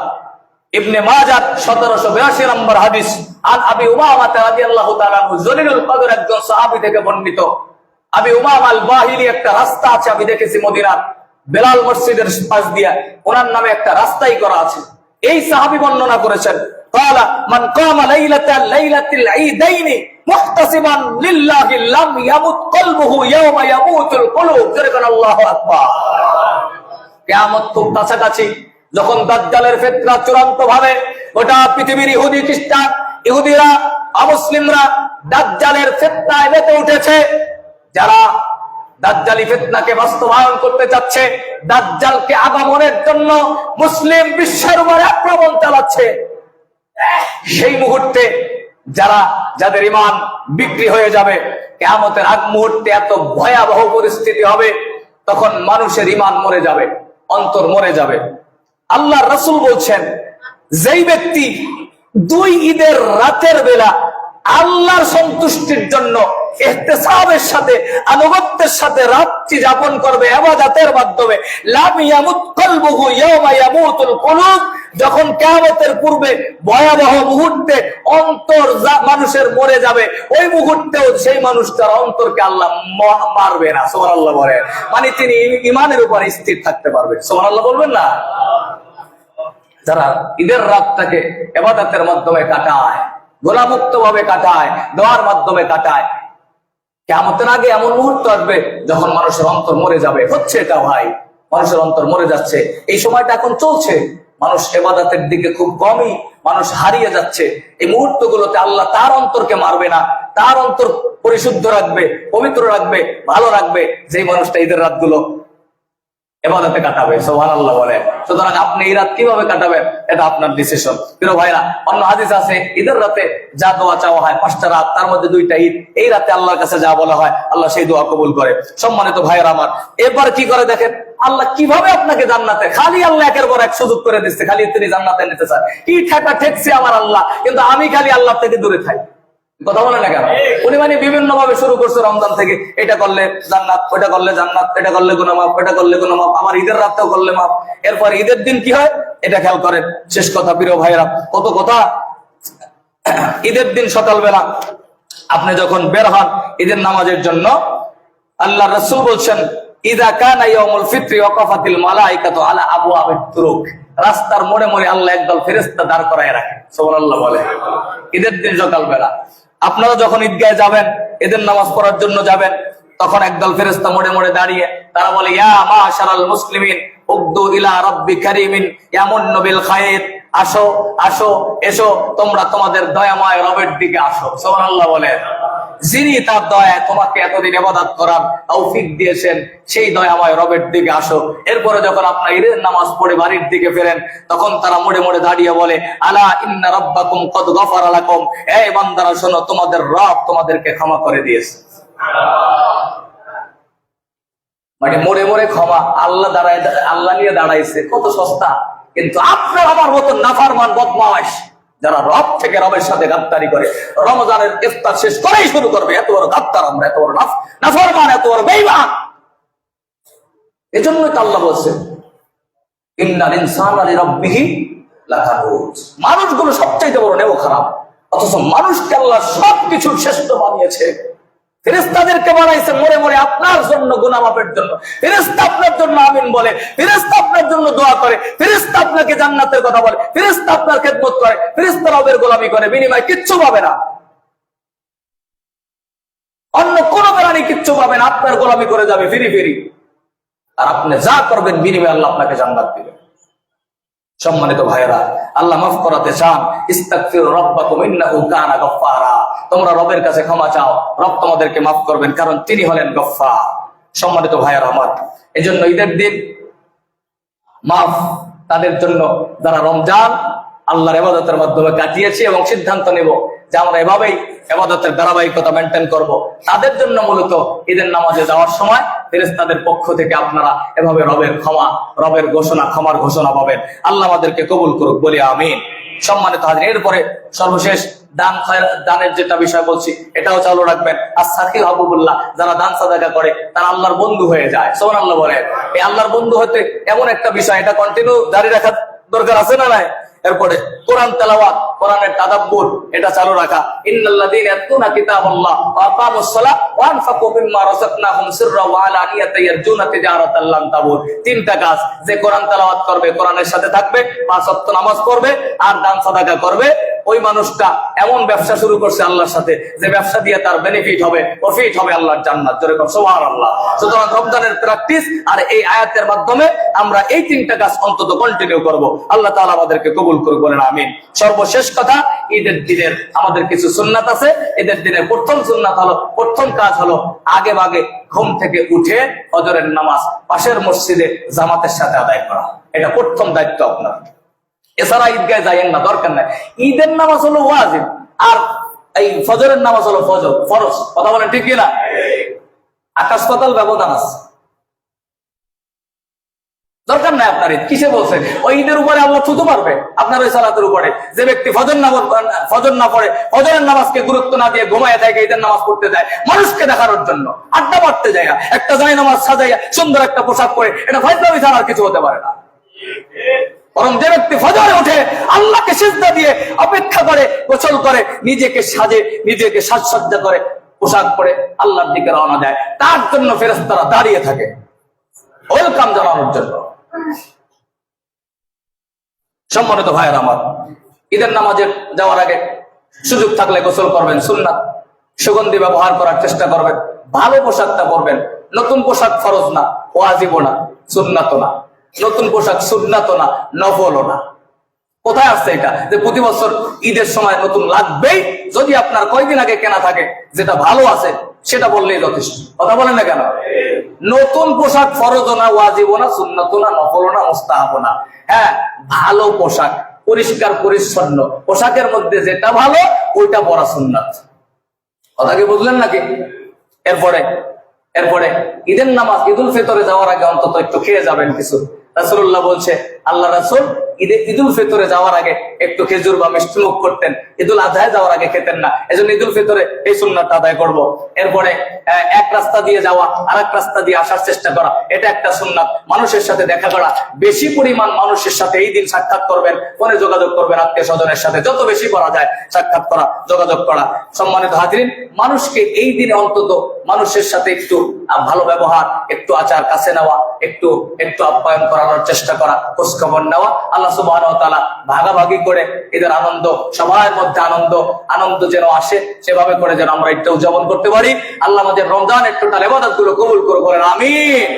ইবনে মাজাহ 1782 নম্বর হাদিস, আন আবি উমামা রাদিয়াল্লাহু তাআলা আনহু, জলিলুল কদর একজন সাহাবী থেকে বর্ণিত। আবি উমামা আল বাহিলি, একটা রাস্তা আছে আমি দেখেছি মদিনার বেলাল মসজিদের পাশ দিয়া, ওনার নামে একটা রাস্তাই করা আছে। এই সাহাবী বর্ণনা করেছেন, ক্বালা মান কামা লাইলাতিল ঈদাইনি মুহতাসিবান লিল্লাহি লাম ইয়ামুত কলবুহু ইয়াওমা ইয়ামুতুল কুলুব। আল্লাহু আকবার। কিয়ামত খুব কাছাকাছি, যখন দাজ্জালের ফিতনা চূড়ান্ত ভাবে গোটা পৃথিবীর ইহুদি খ্রিস্টান, ইহুদিরা, অমুসলিমরা দাজ্জালের ফিতনায় মেতে উঠেছে। যারা দাজ্জালি ফিতনাকে বাস্তবায়ন করতে চাচ্ছে, দাজ্জালকে আগমনের জন্য মুসলিম বিশ্বের উপর আক্রমণ চালাচ্ছে, সেই মুহূর্তে যাদের ঈমান বিক্রি হয়ে যাবে, কিয়ামতের আগ মুহূর্তে এত ভয়াবহ পরিস্থিতি হবে, তখন মানুষের ঈমান মরে যাবে, অন্তর মরে যাবে। আল্লাহর রাসূল বলছেন, যেই ব্যক্তি 2 ঈদের রাতের বেলা আল্লাহর সন্তুষ্টির জন্য ইহতিসাবের সাথে, আনুগত্যের সাথে রাত্রি যাপন করবে ইবাদতের মাধ্যমে, লাম ইয়ামুত কলবুহু ইয়াওমা ইয়ামুতুল কুলুব, যখন কিয়ামতের পূর্বে ভয়াবহ মুহূর্তে অন্তর মানুষের মরে যাবে, ওই মুহূর্তেও সেই মানুষটার অন্তরকে আল্লাহ মারবে না। সুবহানাল্লাহ বলেন। মানে তিনি ঈমানের উপর স্থির থাকতে পারবে। সুবহানাল্লাহ বলবেন না? যারা ঈদের রাতটাকে ইবাদতের মাধ্যমে কাটায়, গোলামুক্ত ভাবে কাটায়, দোয়ার মাধ্যমে কাটায়, কিয়ামতের আগে এমন মুহূর্ত আসবে যখন মানুষের অন্তর মরে যাবে। হচ্ছে এটা ভাই, মানুষের অন্তর মরে যাচ্ছে। এই সময়টা এখন চলছে, মানুষ ইবাদতের দিকে খুব কমই মানুষ হারিয়ে যাচ্ছে। এই মুহূর্তগুলোতে আল্লাহ তার অন্তরকে মারবে না, তার অন্তর পরিশুদ্ধ রাখবে, পবিত্র রাখবে, ভালো রাখবে, যেই মানুষটা ঈদের রাতগুলো ইবাদতে কাটাবে। সুবহানাল্লাহ বলে। সুতরাং আপনি এই রাত কিভাবে কাটাবেন এটা আপনার ডিসিশন। প্রিয় ভাইরা, অন্য হাদিস আছে ঈদের রাতে যা দোয়া চাওয়া হয়, 5টা রাত, তার মধ্যে 2টা ঈদ, এই রাতে আল্লাহর কাছে যা বলা হয় আল্লাহ সেই দোয়া কবুল করে। সম্মানিত ভাইরা আমার, এরপর কি করে দেখেন আল্লাহ কিভাবে আপনাকে জান্নাতে, খালি আল্লাহ একের পর এক সুযোগ করে দিচ্ছে, খালি তিনি জান্নাতে নিতে চান। কি ঠেকা ঠেকছে আমার আল্লাহ, কিন্তু আমি খালি আল্লাহ থেকে দূরে থাকি। কথা বলে না কেন? উনি মানে বিভিন্ন ভাবে শুরু করছে রমজান থেকে, এটা করলে জান্নাত, ওটা করলে জান্নাত, এটা করলে গুনাহ মাফ, ওটা করলে গুনাহ মাফ, আমার ঈদের রাতটাও করলে মাফ। এরপর ঈদের দিন কি হয় এটা খেয়াল করেন। শেষ কথা প্রিয় ভাইরা, কত কথা। ঈদের দিন সকালবেলা আপনি যখন বের হন ঈদের নামাজের জন্য, আল্লাহ রাসূল বলছেন, ইযা কানা ইয়াউমুল ফিত্রি ওয়াকাফাতিল মালাইকাতু আলা আবওয়াবিত তুরুক, রাস্তার মোড়ে মোড়ে আল্লাহ একদল ফেরেশতা দাঁড় করায় রাখে। সুবহানাল্লাহ বলে। ঈদের দিন সকালবেলা আপনারা যখন ঈদগাহে যাবেন, ঈদের নামাজ পড়ার জন্য যাবেন, তখন একদল ফেরেশতা মোড়ে মোড়ে দাঁড়িয়ে তারা বলে, ইয়া মাশারাল মুসলিমিন উগদু ইলা রাব্বি কারীমিন ইয়ামুন্নু বিল খায়র, আসো আসো এসো, তোমরা তোমাদের দয়াময় রবের দিকে আসো। সুবহানাল্লাহ বলে। যিনি তার দয়ায় তোমাকে এতদিন ইবাদত করার তৌফিক দিয়েছেন, সেই দয়াময় রবের দিকে আসো। এরপরে যখন আপনারা ঈদের নামাজ পড়ে বাড়ির দিকে ফেরেন, তখন তারা মোড়ে মোড়ে দাঁড়িয়ে বলে, আলা ইন্না রাব্বাকুম কদ গফারা লাকুম, এই বান্দারা শোনো, তোমাদের রব তোমাদেরকে ক্ষমা করে দিয়েছে। মানে মোড়ে মোড়ে ক্ষমা, আল্লাহ দাঁড়ায়, আল্লাহ নিয়ে দাঁড়াইছে, কত সস্তা। কিন্তু আপনার আমার মতো নাফরমান বদমাশ যারা রব থেকে রবের সাথে গাদ্দারি করে, রমজানের ইফতার শেষ করেই শুরু করবে, এত বড় গাদ্দার আমরা, এত বড় নাফরমান, এত বড় বেঈমান। এজন্যই তো আল্লাহ বলছে, ইন্নাল ইনসানা লিরাব্বিহি লাকানুত, মানুষগুলো সবচাইতে বড় নেও খারাপ। অথচ মানুষকে আল্লাহ সবকিছুর শ্রেষ্ঠ বানিয়েছে। ফেরেশতাদেরকে বানাইছে মরে মরে আপনার জন্য, গুনাহ মাফের জন্য। ফেরেশতা আপনার জন্য আমিন বলে, ফেরেশতা আপনার জন্য দোয়া করে, ফেরেশতা আপনাকে জান্নাতের কথা বলে, ফেরেশতা আপনার খেদমত করে, ফেরেশতা রবের গোলামি করে, বিনিময় কিচ্ছু পাবে না। অন্য কোন প্রাণী কিচ্ছু পাবে না, আপনার গোলামি করে যাবে ফিরি ফিরি। আর আপনি যা করবেন বিনিময়ে আল্লাহ আপনাকে জান্নাত দিবে। সম্মানিত ভাইয়েরা, আল্লাহ মাফ করাতে চান, ইস্তাগফিরু রাব্বাকুম ইন্নাহু কানা গফফারা। তোমরা রবের কাছে ক্ষমা চাও, রব তোমাদেরকে মাফ করবেন, কারণ তিনি হলেন গফফার। সম্মানিত ভাইয়েরা আমার, এজন্য ঈদের দিন মাফ তাদের জন্য যারা রমজান আল্লাহর ইবাদতের মাধ্যমে কাটিয়েছি এবং সিদ্ধান্ত নেব যে আমরা এভাবেই ইবাদতের ধারাবাহিকতা মেনটেন করব। তাদের জন্য মূলত ঈদের নামাজে যাওয়ার সময় ফেরেশতাদের পক্ষ থেকে আপনারা এভাবে রবের ক্ষমা, রবের ঘোষণা, ক্ষমার ঘোষণা পাবেন। আল্লাহ আমাদেরকে কবুল করুক বলি আমিন। সম্মানিত হাজির, এরপরে সর্বশেষ দানের যেটা বিষয় বলছি এটাও চালু রাখবেন। আর সাকিল হাবুবুল্লাহ, যারা দান সাদাকা করে তারা আল্লাহর বন্ধু হয়ে যায়। সুবহানাল্লাহ বলে। এই আল্লাহর বন্ধু হতে এমন একটা বিষয়, এটা কন্টিনিউ জারি রাখার দরকার আছে না নাই? এরপরে কোরআন তেলাওয়াত, কোরআনের তাদাব্বুর, এটা চালু রাখা। ইন্নাল্লাযীনা ইয়াতলুনা কিতাবাল্লাহ ওয়া আকামুস সালাহ ওয়া আনফাকু মিম্মা রাযাকনাহুম সিররান ওয়া আলানিয়াতান ইয়ারজুনা তিজারাতান লান তাবুর। তিনটা কাজ, যে কোরআন তেলাওয়াত করবে, কোরআনের সাথে থাকবে, 5 ওয়াক্ত নামাজ পড়বে আর দান সাদাকা করবে, ওই মানুষটা এমন ব্যবসা শুরু করছে আল্লাহর সাথে যে ব্যবসা দিয়ে তার বেনিফিট হবে, প্রফিট হবে আল্লাহর জান্নাত। জোরে বল সুবহানাল্লাহ। সুতরাং রমজানের প্র্যাকটিস আর এই আয়াতের মাধ্যমে আমরা এই তিনটা কাজ অন্তত কন্টিনিউ করব। আল্লাহ তাআলা আমাদেরকে কবুল করুক বলেন আমিন। সর্বশেষ কথা, ঈদের দিনের আমাদের কিছু সুন্নাত আছে। ঈদের দিনের প্রথম সুন্নাত হলো, প্রথম কাজ হলো আগে ভাগে ঘুম থেকে উঠে ফজরের নামাজ পাশের মসজিদে জামাতের সাথে আদায় করা। এটা প্রথম দায়িত্ব আপনার। এছাড়া ঈদগাহে যাইয়েন না, দরকার নাই। ঈদের নামাজ হলো ওয়াজিব, আর এই ফজরের নামাজ হলো ফরজ। কথা বলেন ঠিক কিনা? আকাশ পাতাল ব্যবধান আছে। দরকার নাই আপনার ঈদ। কিসে বলছে? ওই ঈদের উপরে আল্লাহ থুতু পারবে আপনার ওই সালাতের উপরে। যে ব্যক্তি ফজর না পড়ে, ফজরের নামাজকে গুরুত্ব না দিয়ে ঘুমায় থাকে, ঈদের নামাজ পড়তে যায় মানুষকে দেখানোর জন্য, আড্ডা মারতে যায়, একটা যায় নামাজ সাজাইয়া সুন্দর একটা পোশাক পরে, এটা ফায়দামি ছাড়া আর কিছু হতে পারে না। বরং যে ব্যক্তি ফজরে উঠে আল্লাহকে সিজদা দিয়ে অপেক্ষা করে, গোসল করে, নিজেকে সাজে, নিজেকে সাজসজ্জা করে, পোশাক পরে আল্লাহর দিকে রওনা দেয়, তার জন্য ফেরেশতারা দাঁড়িয়ে থাকে ওয়েলকাম জানানোর জন্য। সম্মানিত ভাইয়েরা আমার, ঈদের নামাজে যাওয়ার আগে সুযোগ থাকলে গোসল করবেন, সুন্নাত। সুগন্ধি ব্যবহার করার চেষ্টা করবেন, ভালো পোশাকটা পরবেন। নতুন পোশাক ফরজ না, ওয়াজিবও না, সুন্নাতও না। নতুন পোশাক সুন্নাতও না, নফলও না। কোথায় আসছে এটা যে প্রতি বছর ঈদের সময় নতুন লাগবেই? যদি আপনার কয়দিন আগে কেনা থাকে, যেটা ভালো আছে সেটা বললেই যথেষ্ট। কথা বলেন না কেন? নতুন পোশাক ফরজও না, ওয়াজিবও না, সুন্নাতও না, নফলও না, মুস্তাহাবও না। হ্যাঁ, ভালো পোশাক, পরিষ্কার পরিচ্ছন্ন পোশাকের মধ্যে যেটা ভালো ওইটা পরা সুন্নাত। কথা কি বুঝলেন নাকি? এরপরে ঈদের নামাজ, ঈদুল ফিতরে যাওয়ার আগে অন্তত একটু খেয়ে যাবেন কিছু। রাসূলুল্লাহ বলছে, আল্লাহ রাসূল ঈদুল ফিতরে যাওয়ার আগে একটু খেজুর বা মিষ্টি মুখ করতেন, ঈদুল আজহায় যাওয়ার আগে খেতেন না। এজন্য ঈদুল ফিতরে এই সুন্নাতটা আদায় করব। এরপরে এক রাস্তা দিয়ে যাওয়া আর এক রাস্তা দিয়ে আসার চেষ্টা করা, এটা একটা সুন্নাত। মানুষের সাথে দেখা করা, বেশি পরিমাণ মানুষের সাথে এই দিন সাক্ষাৎ করবেন, ফোনে যোগাযোগ করবেন, আত্মীয় স্বজনের সাথে যত বেশি করা যায় সাক্ষাৎ করা, যোগাযোগ করা। সম্মানিত হাজিরিন, মানুষকে এই দিনে অন্তত মানুষের সাথে একটু ভালো ব্যবহার, একটু আচার কাছে নেওয়া, একটু আপ্যায়ন করানোর চেষ্টা করা, খোঁজখবর নেওয়া। আল্লাহ সুবহানাহু ওয়া তাআলা ভাগাভাগি করে এদের আনন্দ, সবার মধ্যে আনন্দ যেন আসে, সেভাবে করে যেন আমরা এটা উদযাপন করতে পারি। আল্লাহ আমাদের রমজানের টোটাল ইবাদত গুলো কবুল করে বলেন আমিন।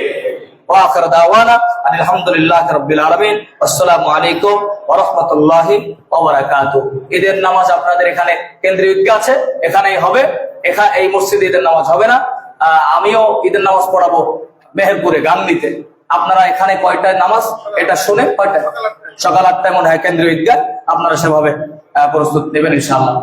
ওয়া আখিরু দাওয়ানা আলহামদুলিল্লাহি রাব্বিল আলামিন। আসসালামু আলাইকুম ওয়া রাহমাতুল্লাহি ওয়া বারাকাতুহু। ঈদের নামাজ আপনাদের এখানে কেন্দ্রীয় ঈদগাহ আছে, এখানেই হবে। এই মসজিদে ঈদের নামাজ হবে না। আমিও ঈদের নামাজ পড়াবো মেহেরপুরে, গাংনীতে। আপনারা এখানে কয়টায় নামাজ এটা শুনে, কয়টায়? সকাল 8টায় মনে হয় কেন্দ্রীয় ঈদগাহ। আপনারা সেভাবে প্রস্তুত নেবেন ইনশাআল্লাহ।